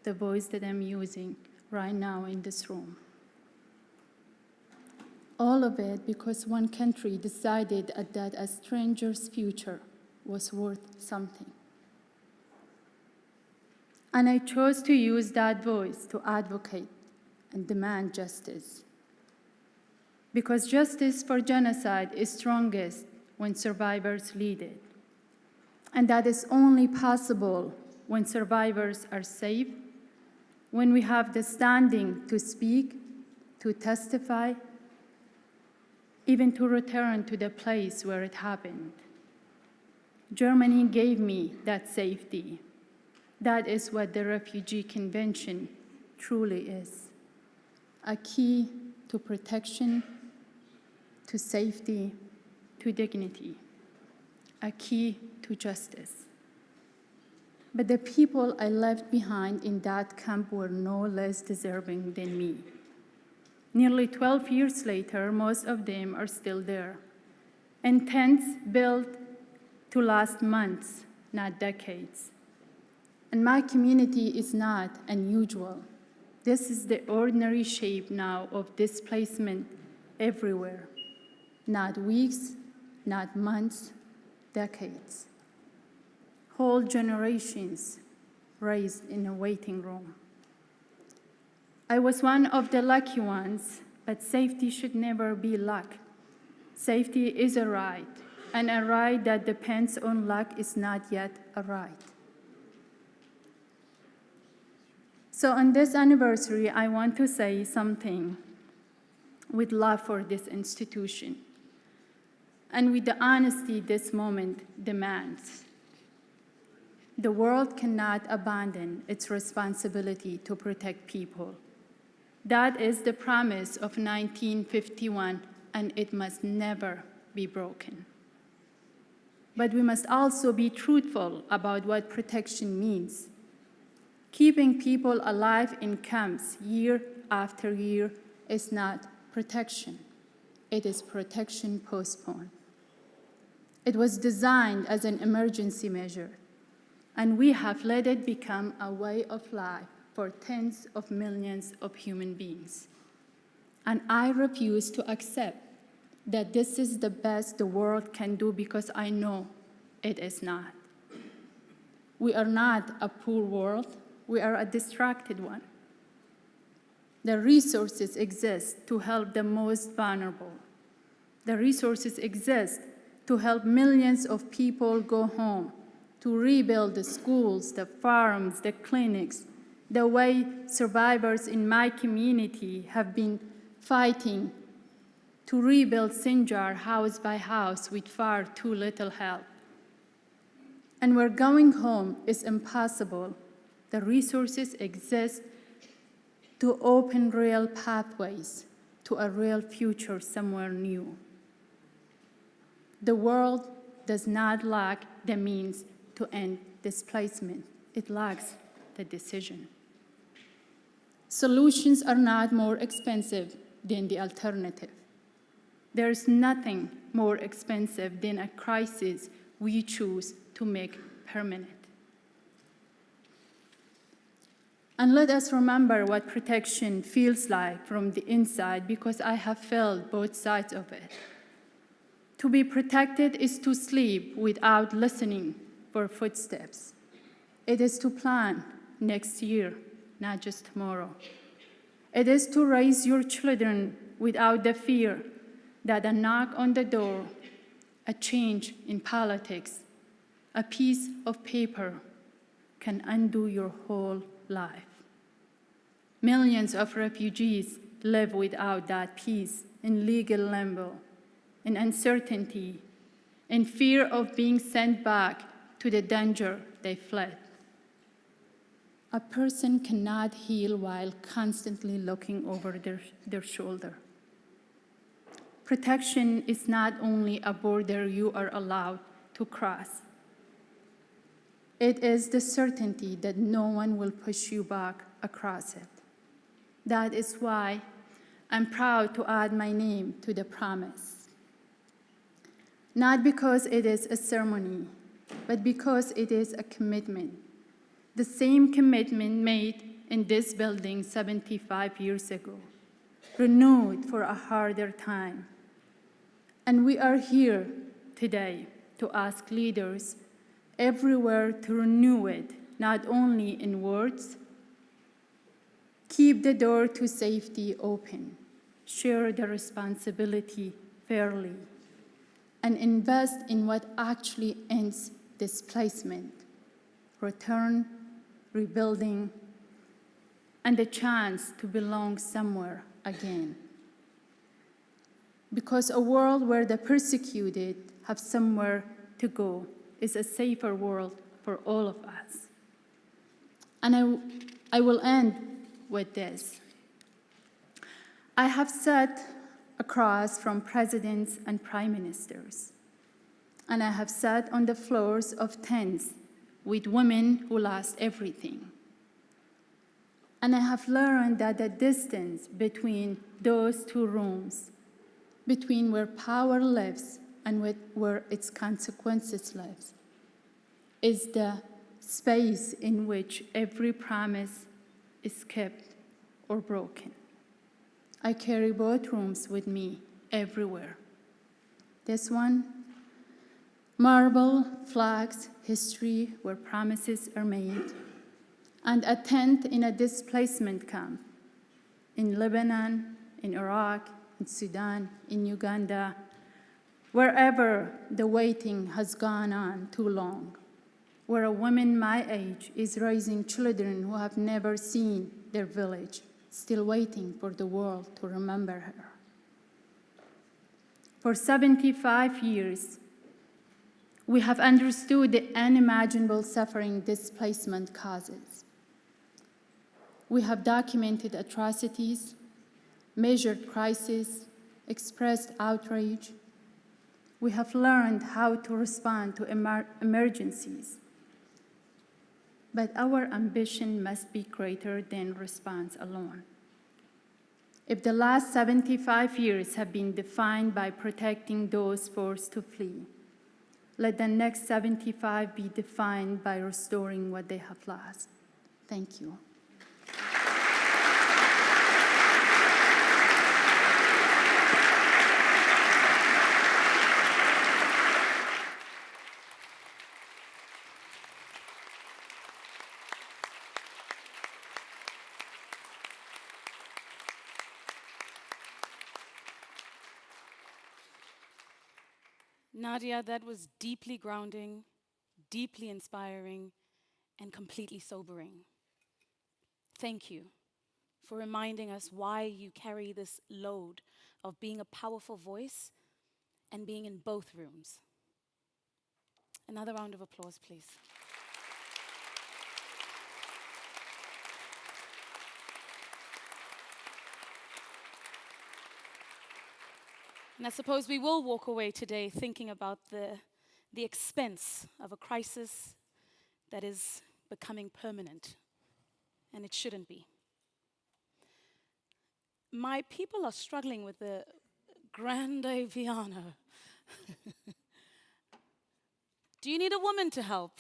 the voice that I'm using right now in this room. All of it because one country decided that a stranger's future was worth something. And I chose to use that voice to advocate and demand justice. Because justice for genocide is strongest when survivors lead it. And that is only possible when survivors are safe, when we have the standing to speak, to testify, even to return to the place where it happened. Germany gave me that safety. That is what the Refugee Convention truly is: a key to protection, to safety, to dignity, a key to justice. But the people I left behind in that camp were no less deserving than me. Nearly 12 years later, most of them are still there, in tents built to last months, not decades. And my community is not unusual. This is the ordinary shape now of displacement everywhere. Not weeks, not months, decades. Whole generations raised in a waiting room. I was one of the lucky ones, but safety should never be luck. Safety is a right, and a right that depends on luck is not yet a right. So on this anniversary, I want to say something with love for this institution and with the honesty this moment demands. The world cannot abandon its responsibility to protect people. That is the promise of 1951, and it must never be broken. But we must also be truthful about what protection means. Keeping people alive in camps year after year is not protection. It is protection postponed. It was designed as an emergency measure, and we have let it become a way of life for tens of millions of human beings. And I refuse to accept that this is the best the world can do, because I know it is not. We are not a poor world, we are a distracted one. The resources exist to help the most vulnerable. The resources exist to help millions of people go home, to rebuild the schools, the farms, the clinics, the way survivors in my community have been fighting to rebuild Sinjar house by house with far too little help. And where going home is impossible, the resources exist to open real pathways to a real future somewhere new. The world does not lack the means to end displacement. It lacks the decision. Solutions are not more expensive than the alternative. There is nothing more expensive than a crisis we choose to make permanent. And let us remember what protection feels like from the inside, because I have felt both sides of it. To be protected is to sleep without listening for footsteps. It is to plan next year, not just tomorrow. It is to raise your children without the fear that a knock on the door, a change in politics, a piece of paper can undo your whole life. Millions of refugees live without that peace, in legal limbo, in uncertainty, in fear of being sent back to the danger they fled. A person cannot heal while constantly looking over their shoulder. Protection is not only a border you are allowed to cross. It is the certainty that no one will push you back across it. That is why I'm proud to add my name to the promise. Not because it is a ceremony, but because it is a commitment. The same commitment made in this building 75 years ago, renewed for a harder time. And we are here today to ask leaders everywhere to renew it, not only in words. Keep the door to safety open, share the responsibility fairly, and invest in what actually ends displacement, return, rebuilding, and the chance to belong somewhere again. Because a world where the persecuted have somewhere to go is a safer world for all of us. And I will end with this. I have sat across from presidents and prime ministers, and I have sat on the floors of tents with women who lost everything. And I have learned that the distance between those two rooms, between where power lives and where its consequences live, is the space in which every promise is kept or broken. I carry both rooms with me everywhere. This one, marble, flags, history where promises are made, and a tent in a displacement camp in Lebanon, in Iraq, in Sudan, in Uganda, wherever the waiting has gone on too long. where a woman my age is raising children who have never seen their village, still waiting for the world to remember her. For 75 years, we have understood the unimaginable suffering displacement causes. We have documented atrocities, measured crises, expressed outrage. We have learned how to respond to emergencies. But our ambition must be greater than response alone. If the last 75 years have been defined by protecting those forced to flee, let the next 75 be defined by restoring what they have lost. Thank you. Nadia, that was deeply grounding, deeply inspiring, and completely sobering. Thank you for reminding us why you carry this load of being a powerful voice and being in both rooms. Another round of applause, please. And I suppose we will walk away today thinking about the expense of a crisis that is becoming permanent, and it shouldn't be. My people are struggling with the grande piano. Do you need a woman to help?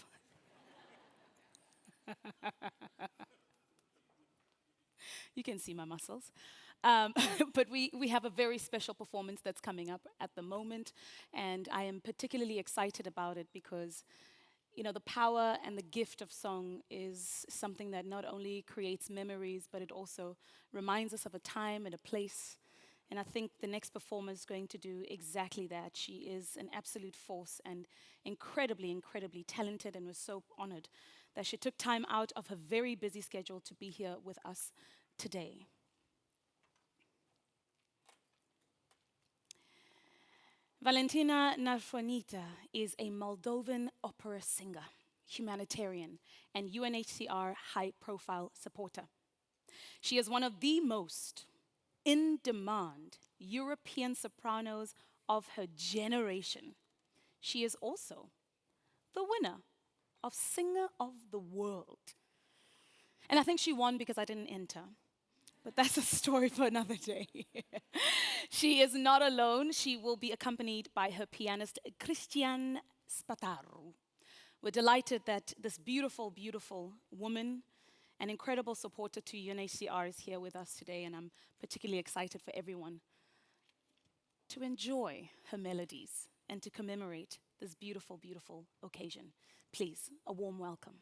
You can see my muscles. But we have a very special performance that's coming up at the moment, and I am particularly excited about it because, you know, the power and the gift of song is something that not only creates memories, but it also reminds us of a time and a place. And I think the next performer is going to do exactly that. She is an absolute force and incredibly, incredibly talented, and was so honored that she took time out of her very busy schedule to be here with us today. Valentina Narfonita is a Moldovan opera singer, humanitarian, and UNHCR high-profile supporter. She is one of the most in-demand European sopranos of her generation. She is also the winner of Singer of the World. And I think she won because I didn't enter. But that's a story for another day. She is not alone. She will be accompanied by her pianist, Cristian Spataru. We're delighted that this beautiful, beautiful woman, an incredible supporter to UNHCR, is here with us today, and I'm particularly excited for everyone to enjoy her melodies and to commemorate this beautiful, beautiful occasion. Please, a warm welcome.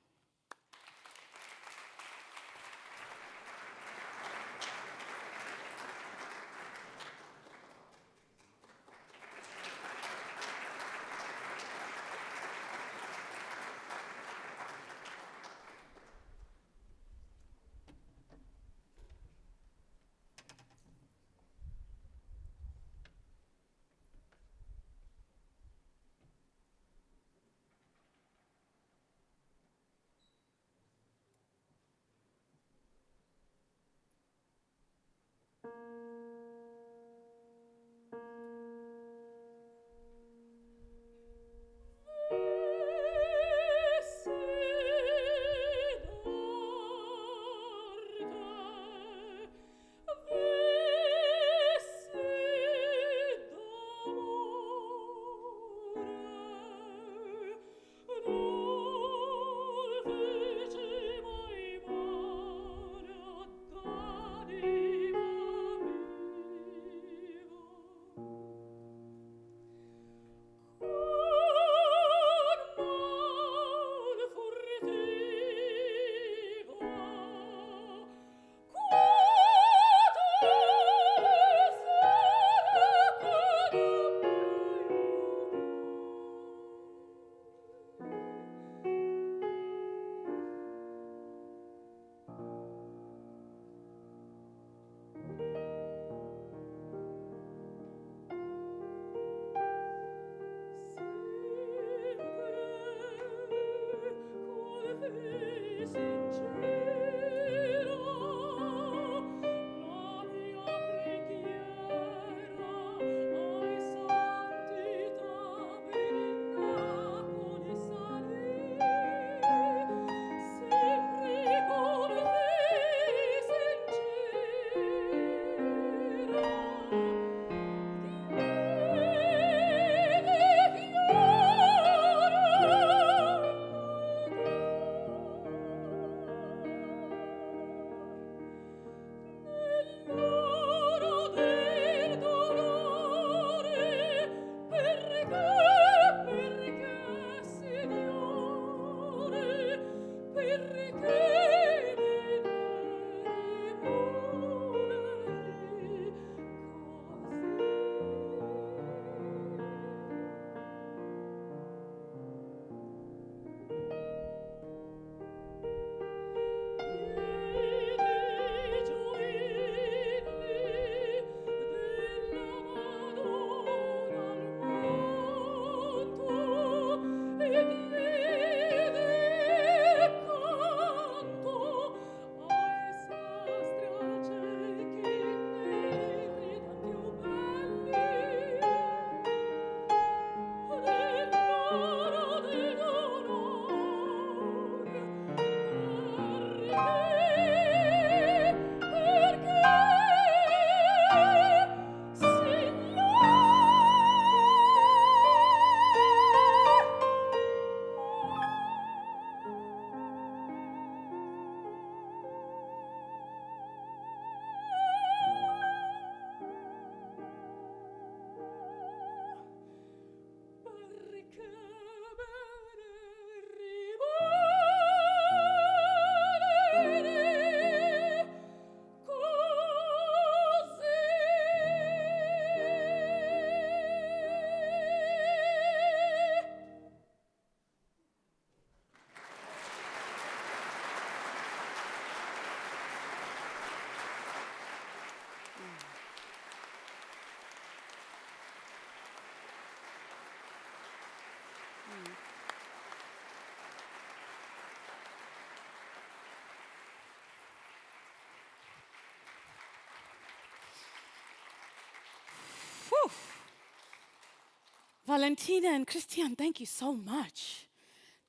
Valentina and Christian, thank you so much.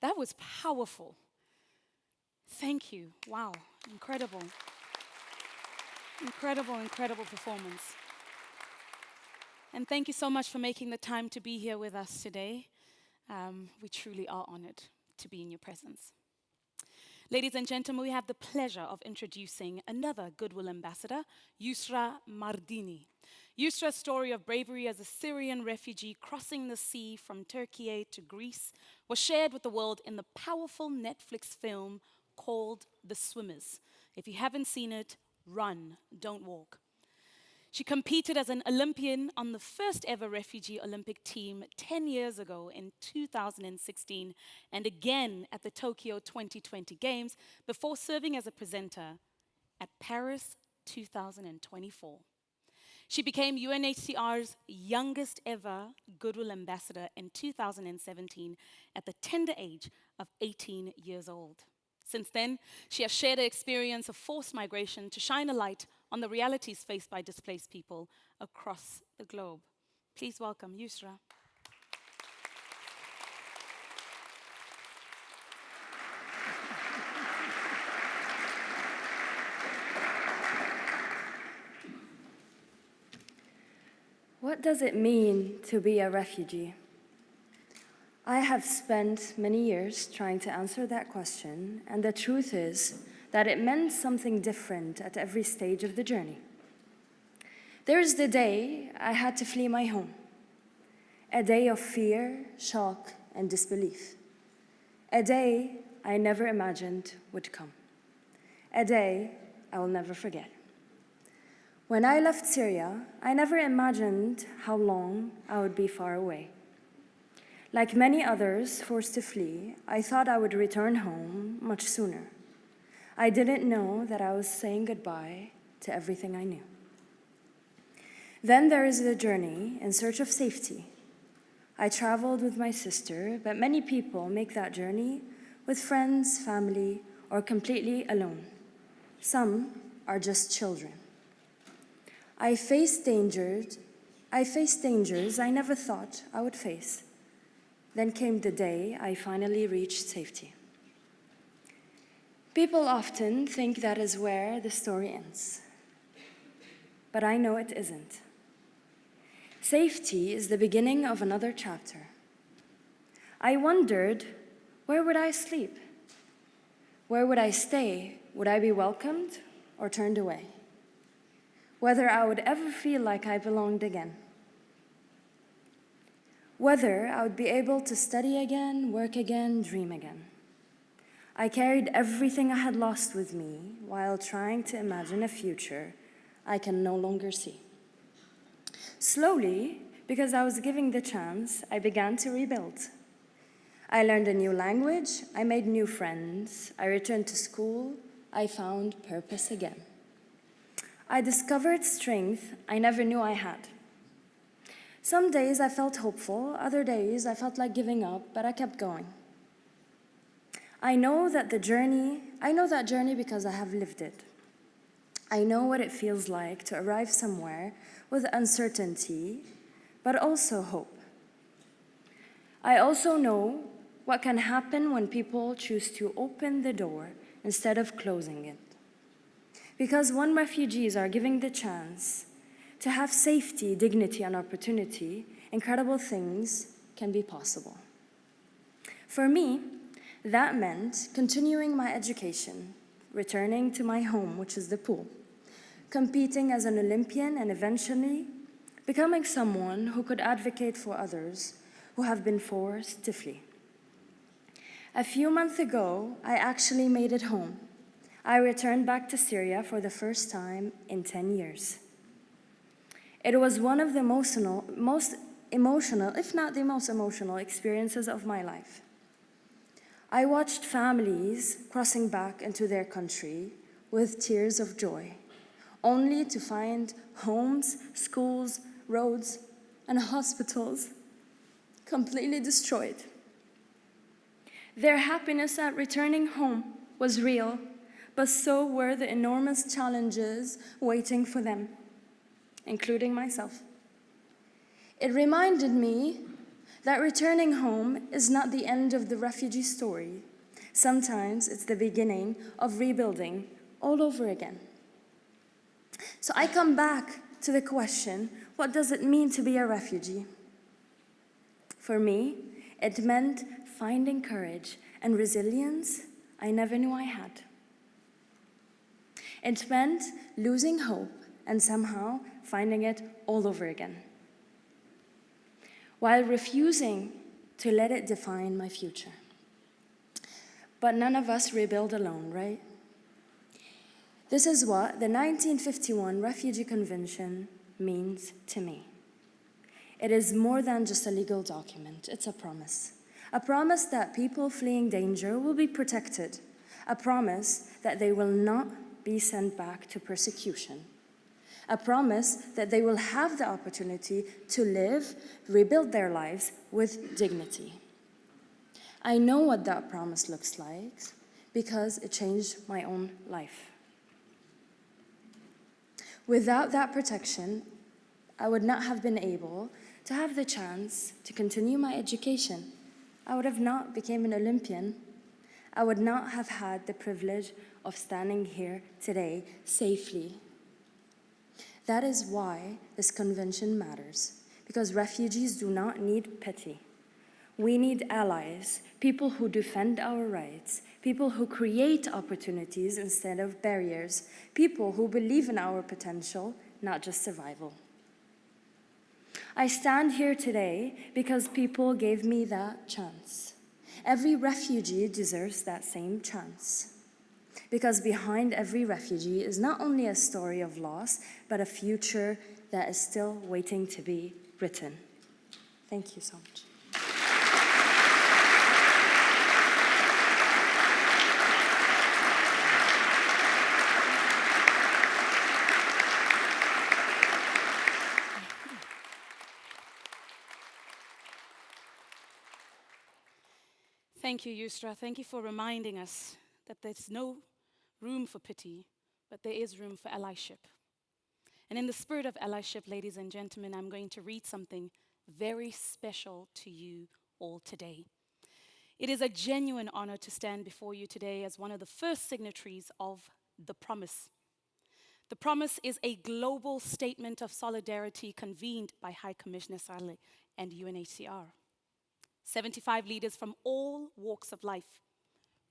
That was powerful. Thank you. Wow, incredible. Incredible, incredible performance. And thank you so much for making the time to be here with us today. We truly are honored to be in your presence. Ladies and gentlemen, we have the pleasure of introducing another Goodwill Ambassador, Yusra Mardini. Yusra's story of bravery as a Syrian refugee crossing the sea from Turkey to Greece was shared with the world in the powerful Netflix film called The Swimmers. If you haven't seen it, run, don't walk. She competed as an Olympian on the first ever refugee Olympic team 10 years ago in 2016 and again at the Tokyo 2020 Games before serving as a presenter at Paris 2024. She became UNHCR's youngest ever Goodwill Ambassador in 2017 at the tender age of 18 years old. Since then, she has shared her experience of forced migration to shine a light on the realities faced by displaced people across the globe. Please welcome Yusra. What does it mean to be a refugee? I have spent many years trying to answer that question, and the truth is that it meant something different at every stage of the journey. There is the day I had to flee my home, a day of fear, shock, and disbelief, a day I never imagined would come, a day I will never forget. When I left Syria, I never imagined how long I would be far away. Like many others forced to flee, I thought I would return home much sooner. I didn't know that I was saying goodbye to everything I knew. Then there is the journey in search of safety. I traveled with my sister, but many people make that journey with friends, family, or completely alone. Some are just children. I faced dangers I never thought I would face. Then came the day I finally reached safety. People often think that is where the story ends. But I know it isn't. Safety is the beginning of another chapter. I wondered, where would I sleep? Where would I stay? Would I be welcomed or turned away? Whether I would ever feel like I belonged again. Whether I would be able to study again, work again, dream again. I carried everything I had lost with me while trying to imagine a future I can no longer see. Slowly, because I was given the chance, I began to rebuild. I learned a new language, I made new friends, I returned to school, I found purpose again. I discovered strength I never knew I had. Some days I felt hopeful, other days I felt like giving up, but I kept going. I know that journey because I have lived it. I know what it feels like to arrive somewhere with uncertainty, but also hope. I also know what can happen when people choose to open the door instead of closing it. Because when refugees are given the chance to have safety, dignity, and opportunity, incredible things can be possible. For me, that meant continuing my education, returning to my home, which is the pool, competing as an Olympian, and eventually becoming someone who could advocate for others who have been forced to flee. A few months ago, I actually made it home. I returned back to Syria for the first time in 10 years. It was one of the most emotional, if not the most emotional, experiences of my life. I watched families crossing back into their country with tears of joy, only to find homes, schools, roads, and hospitals completely destroyed. Their happiness at returning home was real, but so were the enormous challenges waiting for them, including myself. It reminded me That returning home is not the end of the refugee story. Sometimes it's the beginning of rebuilding all over again. So I come back to the question, what does it mean to be a refugee? For me, it meant finding courage and resilience I never knew I had. It meant losing hope and somehow finding it all over again, while refusing to let it define my future. But none of us rebuild alone, right? This is what the 1951 Refugee Convention means to me. It is more than just a legal document, it's a promise. A promise that people fleeing danger will be protected. A promise that they will not be sent back to persecution. A promise that they will have the opportunity to live, rebuild their lives with dignity. I know what that promise looks like because it changed my own life. Without that protection, I would not have been able to have the chance to continue my education. I would have not become an Olympian. I would not have had the privilege of standing here today safely. That is why this convention matters, because refugees do not need pity. We need allies, people who defend our rights, people who create opportunities instead of barriers, people who believe in our potential, not just survival. I stand here today because people gave me that chance. Every refugee deserves that same chance. Because behind every refugee is not only a story of loss, but a future that is still waiting to be written. Thank you so much. Thank you, Yusra. Thank you for reminding us that there's no room for pity, but there is room for allyship. And in the spirit of allyship, ladies and gentlemen, I'm going to read something very special to you all today. It is a genuine honor to stand before you today as one of the first signatories of the Promise. The Promise is a global statement of solidarity convened by High Commissioner Saleh and UNHCR. 75 leaders from all walks of life,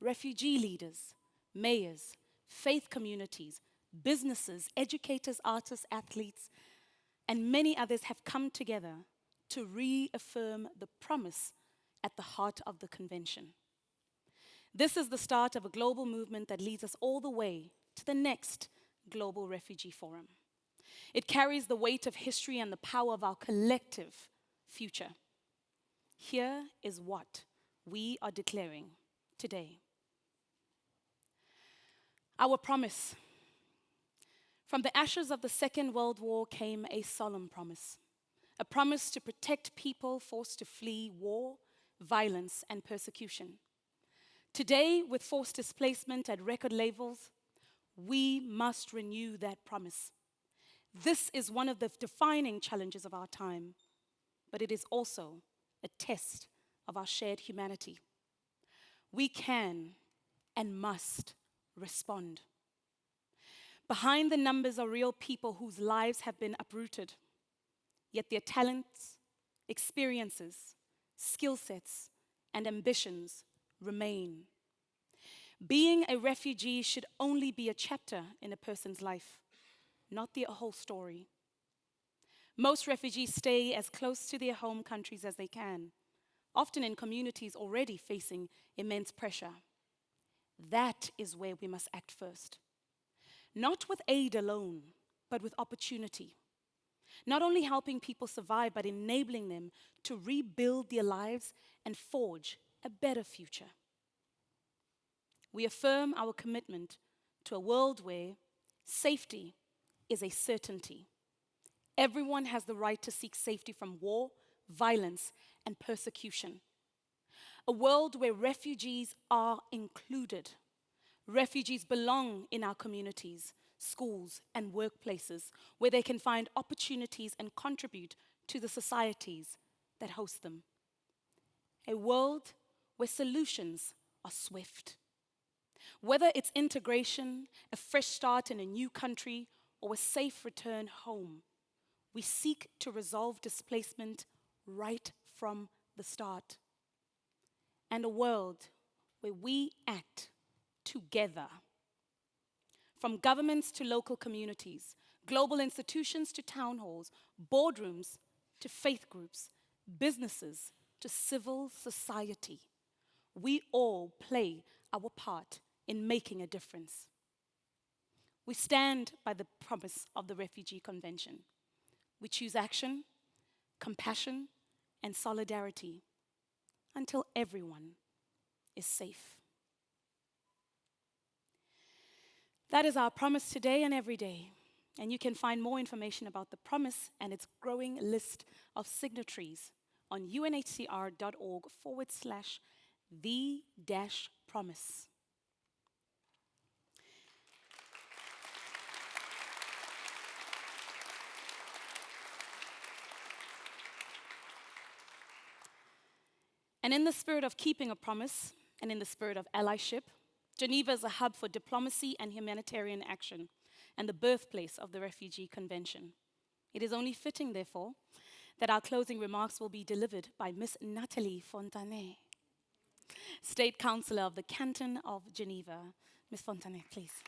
refugee leaders, mayors, faith communities, businesses, educators, artists, athletes, and many others have come together to reaffirm the promise at the heart of the convention. This is the start of a global movement that leads us all the way to the next Global Refugee Forum. It carries the weight of history and the power of our collective future. Here is what we are declaring today. Our promise. From the ashes of the Second World War came a solemn promise. A promise to protect people forced to flee war, violence, and persecution. Today, with forced displacement at record levels, we must renew that promise. This is one of the defining challenges of our time, but it is also a test of our shared humanity. We can and must respond. Behind the numbers are real people whose lives have been uprooted, yet their talents, experiences, skill sets, and ambitions remain. Being a refugee should only be a chapter in a person's life, not the whole story. Most refugees stay as close to their home countries as they can, often in communities already facing immense pressure. That is where we must act first. Not with aid alone, but with opportunity. Not only helping people survive, but enabling them to rebuild their lives and forge a better future. We affirm our commitment to a world where safety is a certainty. Everyone has the right to seek safety from war, violence, and persecution. A world where refugees are included. Refugees belong in our communities, schools, and workplaces, where they can find opportunities and contribute to the societies that host them. a world where solutions are swift. Whether it's integration, a fresh start in a new country, or a safe return home, we seek to resolve displacement right from the start. And a world where we act together. From governments to local communities, global institutions to town halls, boardrooms to faith groups, businesses to civil society, we all play our part in making a difference. We stand by the promise of the Refugee Convention. We choose action, compassion, and solidarity until everyone is safe. That is our promise today and every day. And you can find more information about the promise and its growing list of signatories on unhcr.org/the-promise. And in the spirit of keeping a promise, and in the spirit of allyship, Geneva is a hub for diplomacy and humanitarian action, and the birthplace of the Refugee Convention. It is only fitting, therefore, that our closing remarks will be delivered by Miss Nathalie Fontanet, State Councillor of the Canton of Geneva. Miss Fontanet, please.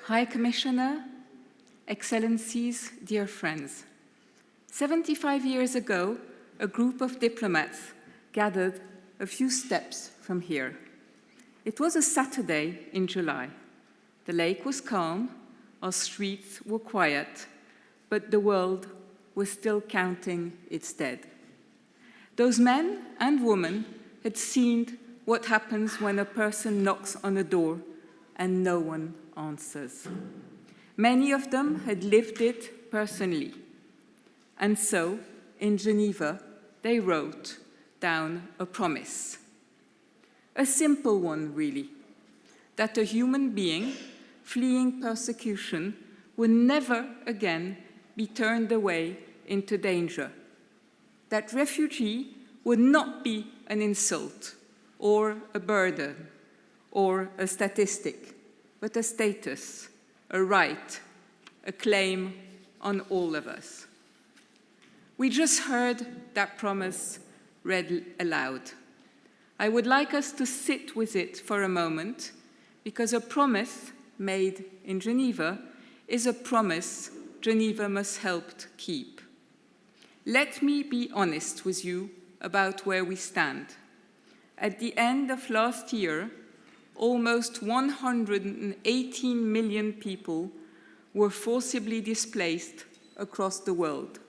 High Commissioner, Excellencies, dear friends. 75 years ago, a group of diplomats gathered a few steps from here. It was a Saturday in July. The lake was calm, our streets were quiet, but the world was still counting its dead. Those men and women had seen what happens when a person knocks on a door and no one answers. Many of them had lived it personally. And so, in Geneva, they wrote down a promise. A simple one, really, that a human being fleeing persecution would never again be turned away into danger. That refugee would not be an insult or a burden or a statistic, but a status, a right, a claim on all of us. We just heard that promise read aloud. I would like us to sit with it for a moment, because a promise made in Geneva is a promise Geneva must help keep. Let me be honest with you about where we stand. At the end of last year, almost 118 million people were forcibly displaced across the world.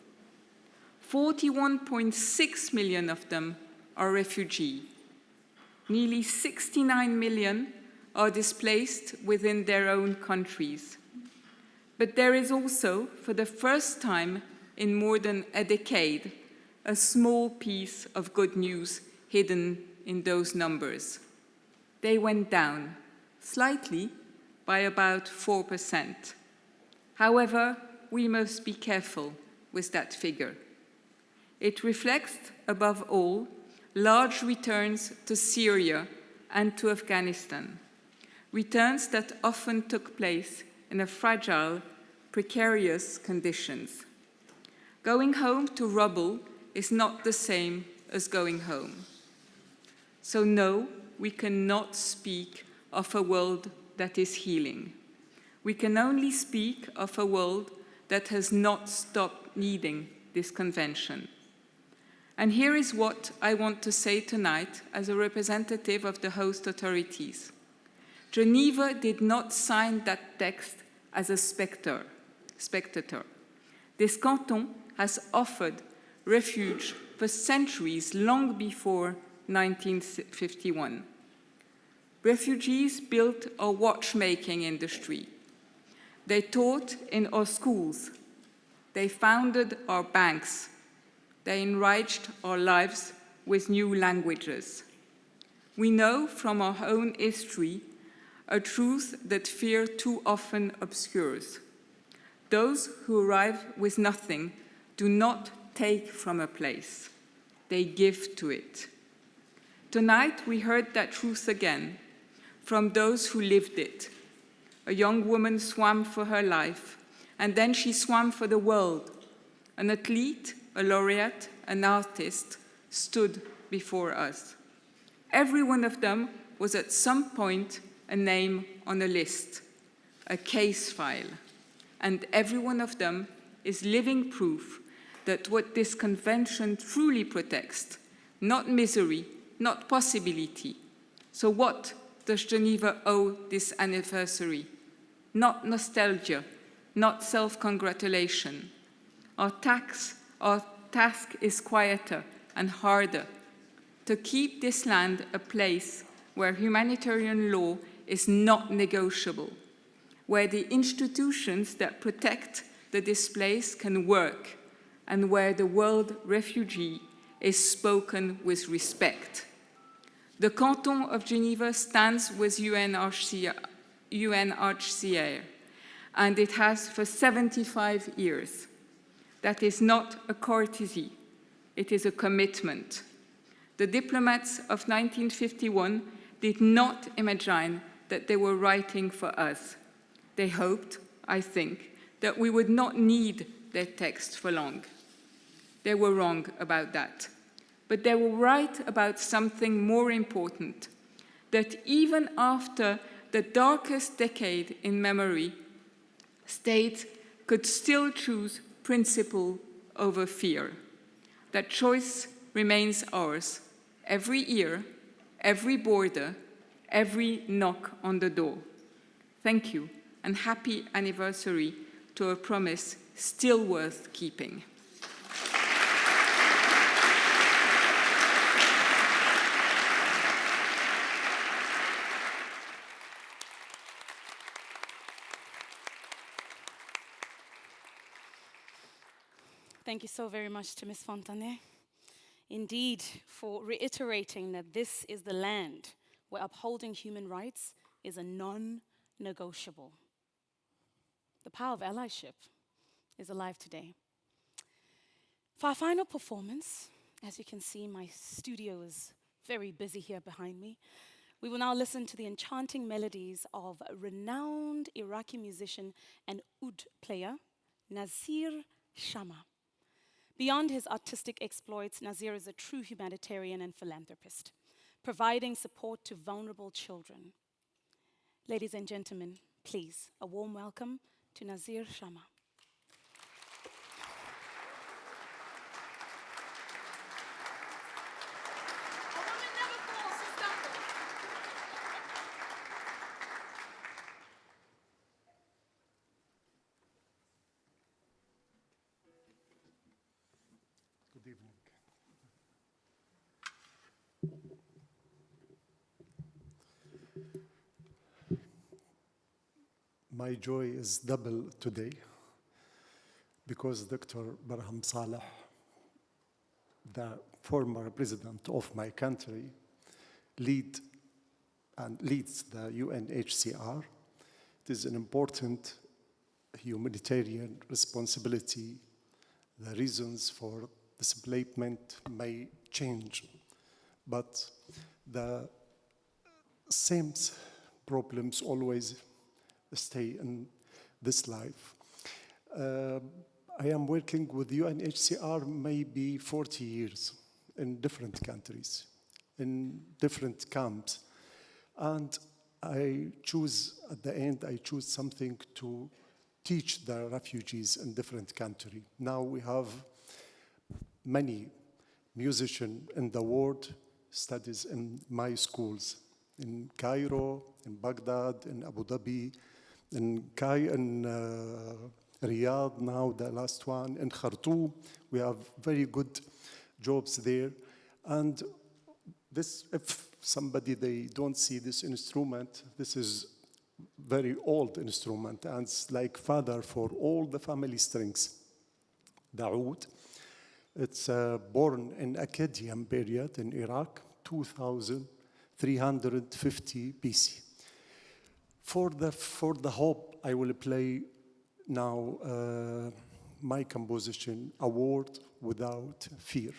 41.6 million of them are refugees. Nearly 69 million are displaced within their own countries. But there is also, for the first time in more than a decade, a small piece of good news hidden in those numbers. They went down, slightly, by about 4%. However, we must be careful with that figure. It reflects, above all, large returns to Syria and to Afghanistan, returns that often took place in a fragile, precarious conditions. Going home to rubble is not the same as going home. So no, we cannot speak of a world that is healing. We can only speak of a world that has not stopped needing this convention. And here is what I want to say tonight as a representative of the host authorities. Geneva did not sign that text as a spectator. This canton has offered refuge for centuries, long before 1951. Refugees built a watchmaking industry. They taught in our schools. They founded our banks. They enriched our lives with new languages. We know from our own history a truth that fear too often obscures. Those who arrive with nothing do not take from a place, they give to it. Tonight we heard that truth again from those who lived it. A young woman swam for her life, and then she swam for the world. An athlete, a laureate, an artist stood before us. Every one of them was at some point a name on a list, a case file, and every one of them is living proof that what this convention truly protects, not misery, not possibility. So what does Geneva owe this anniversary? Not nostalgia, not self-congratulation. Our task is quieter and harder, to keep this land a place where humanitarian law is not negotiable, where the institutions that protect the displaced can work, and where the word refugee is spoken with respect. The Canton of Geneva stands with UNHCR, and it has for 75 years. That is not a courtesy, it is a commitment. The diplomats of 1951 did not imagine that they were writing for us. They hoped, I think, that we would not need their text for long. They were wrong about that. But they were right about something more important, that even after the darkest decade in memory, states could still choose principle over fear. That choice remains ours every year, every border, every knock on the door. Thank you, and happy anniversary to a promise still worth keeping. Thank you so very much to Ms. Fontanet. Indeed, for reiterating that this is the land where upholding human rights is a non-negotiable. The power of allyship is alive today. For our final performance, as you can see, my studio is very busy here behind me. We will now listen to the enchanting melodies of renowned Iraqi musician and oud player, Nazir Shama. Beyond his artistic exploits, Nazir is a true humanitarian and philanthropist, providing support to vulnerable children. Ladies and gentlemen, please, a warm welcome to Nazir Shama. Good evening. My joy is double today because Dr. Barham Saleh, the former president of my country, leads the UNHCR. It is an important humanitarian responsibility. The reasons for displacement may change, but the same problems always stay in this life. I am working with UNHCR maybe 40 years in different countries, in different camps. And I choose, at the end, I choose something to teach the refugees in different countries. Now we have many musicians in the world studies in my schools, in Cairo, in Baghdad, in Abu Dhabi, in Riyadh, now the last one, in Khartoum. We have very good jobs there. And this, if somebody, they don't see this instrument, this is very old instrument, and it's like father for all the family strings. The oud, it's born in Akkadian period in Iraq, 2350 BC. For the hope, I will play now my composition, A World Without Fear.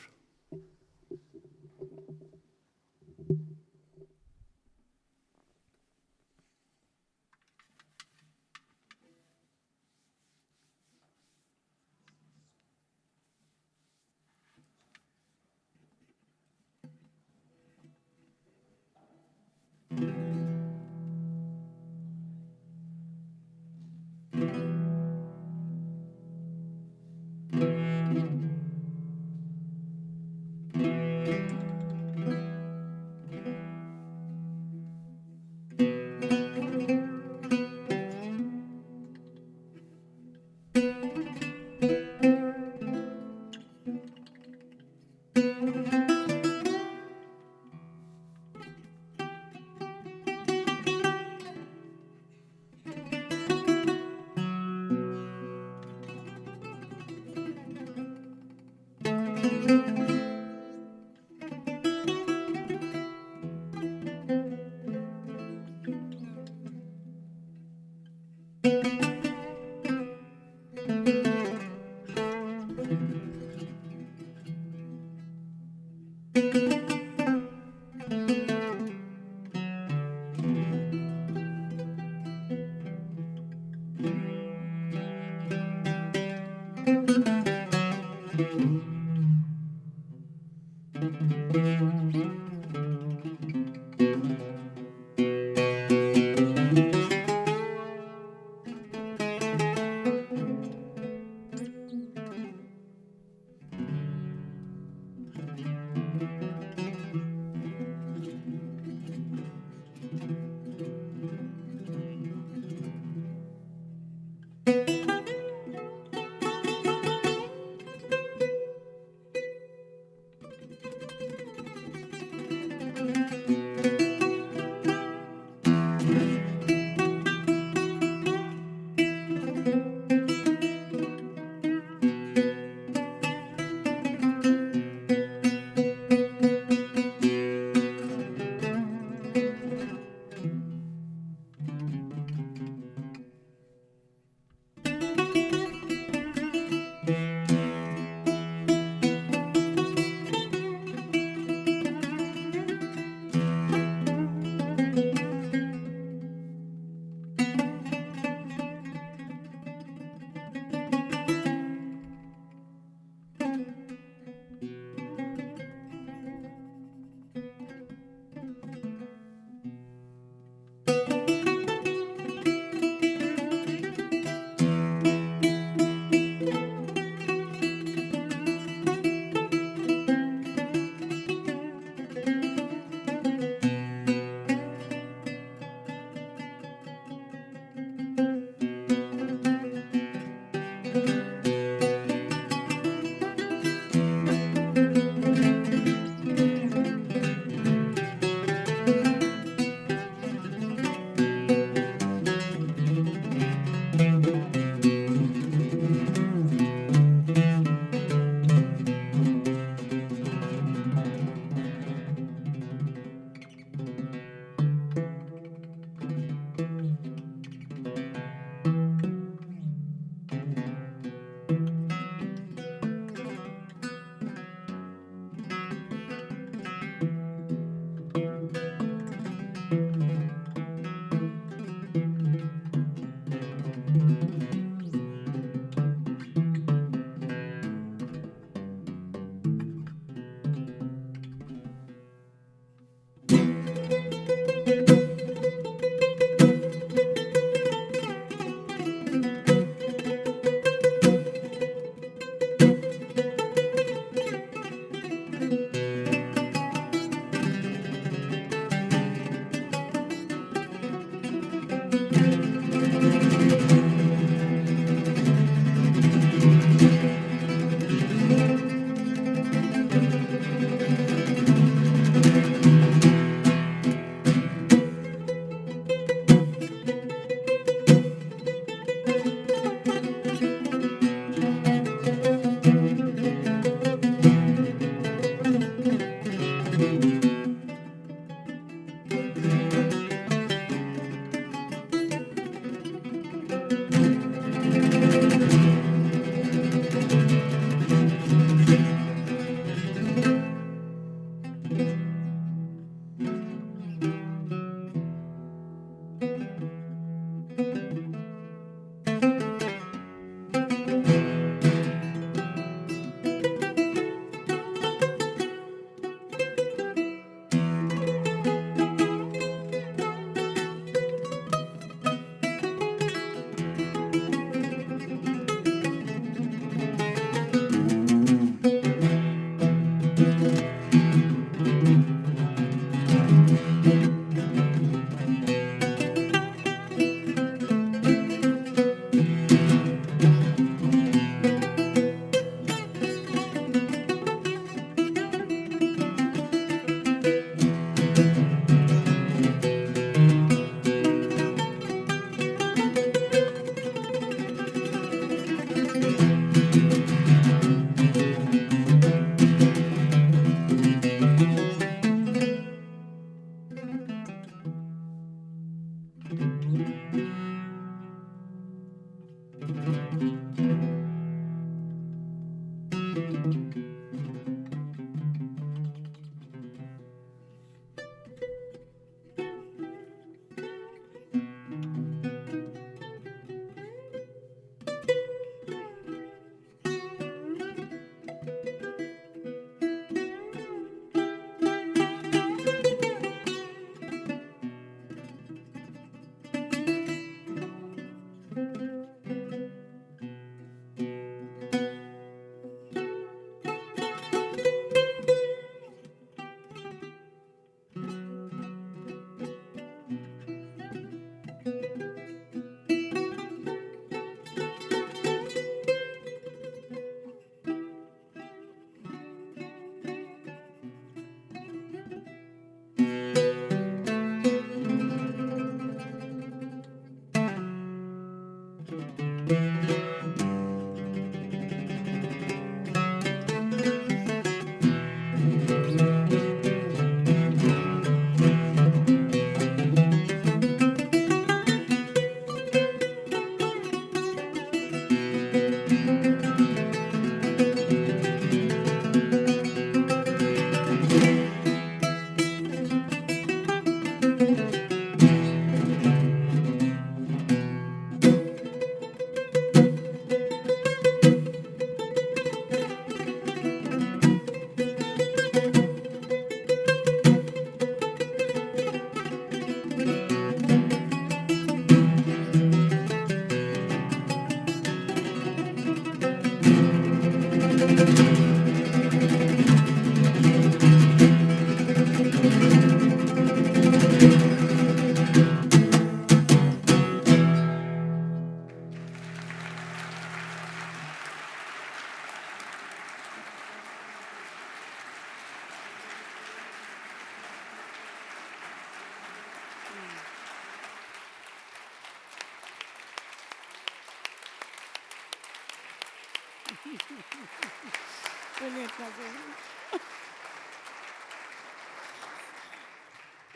Brilliant, Nazir.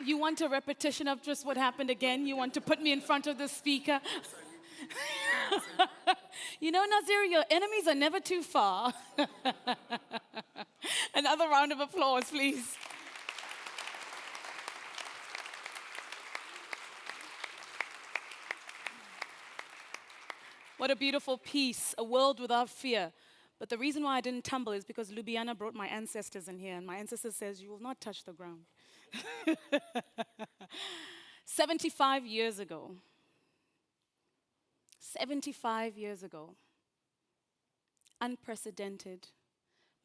You want a repetition of just what happened again? You want to put me in front of the speaker? You know, Nazir, your enemies are never too far. Another round of applause, please. What a beautiful piece, a world without fear. But the reason why I didn't tumble is because Lubiana brought my ancestors in here, and my ancestor says, you will not touch the ground. 75 years ago, 75 years ago, unprecedented,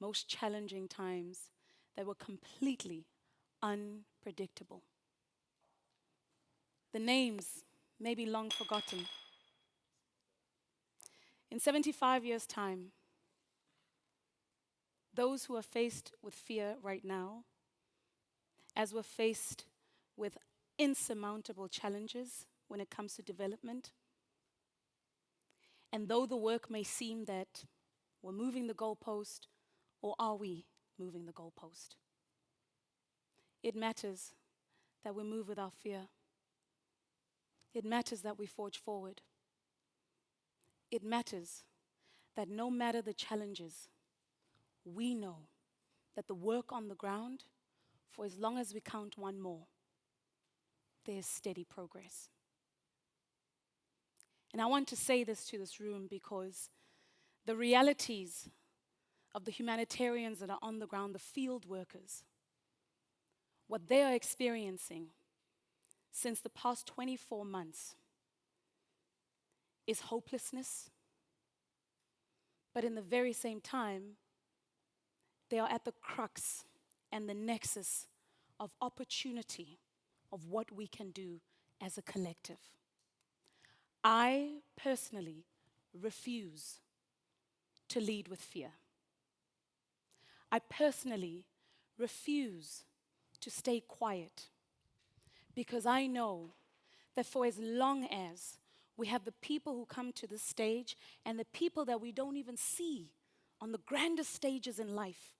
most challenging times that were completely unpredictable. The names may be long forgotten. In 75 years' time, those who are faced with fear right now, as we're faced with insurmountable challenges when it comes to development, and though the work may seem that we're moving the goalpost, or are we moving the goalpost? It matters that we move without fear. It matters that we forge forward. It matters that no matter the challenges, we know that the work on the ground, for as long as we count one more, there's steady progress. And I want to say this to this room because the realities of the humanitarians that are on the ground, the field workers, what they are experiencing since the past 24 months is hopelessness, but in the very same time, they are at the crux and the nexus of opportunity of what we can do as a collective. I personally refuse to lead with fear. I personally refuse to stay quiet because I know that for as long as we have the people who come to the stage and the people that we don't even see on the grandest stages in life,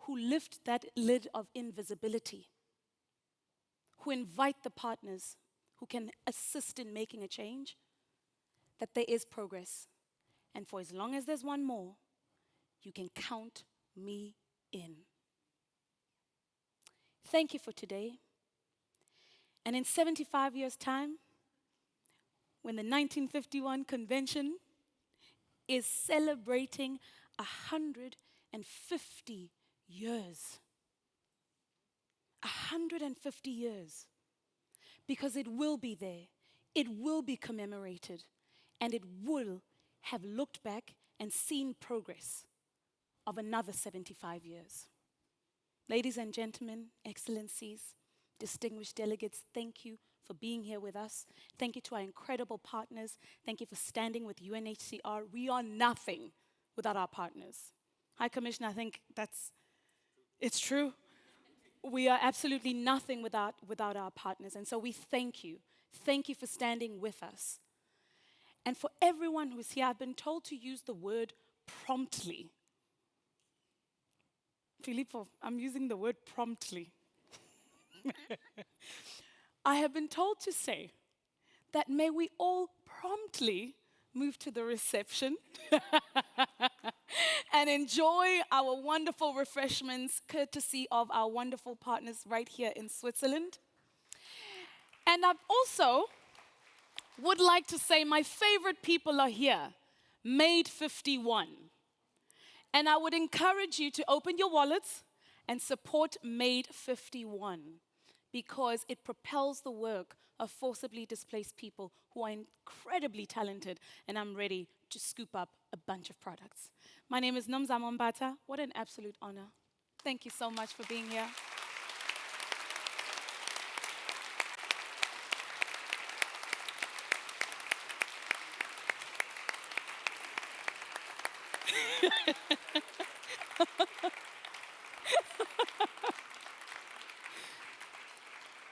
who lift that lid of invisibility, who invite the partners who can assist in making a change, that there is progress. And for as long as there's one more, you can count me in. Thank you for today. And in 75 years' time, when the 1951 convention is celebrating 150 years. 150 years. Because it will be there, it will be commemorated, and it will have looked back and seen progress of another 75 years. Ladies and gentlemen, excellencies, distinguished delegates, thank you for being here with us. Thank you to our incredible partners. Thank you for standing with UNHCR. We are nothing without our partners. High Commissioner, I think it's true. We are absolutely nothing without our partners. And so we thank you. Thank you for standing with us. And for everyone who's here, I've been told to use the word promptly. Filippo, I'm using the word promptly. I have been told to say that may we all promptly move to the reception and enjoy our wonderful refreshments courtesy of our wonderful partners right here in Switzerland. And I also would like to say my favorite people are here, Made 51. And I would encourage you to open your wallets and support Made 51 because it propels the work of forcibly displaced people who are incredibly talented, and I'm ready to scoop up a bunch of products. My name is Nomzamo Mbata. What an absolute honor. Thank you so much for being here.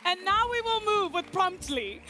And now we will move with promptly.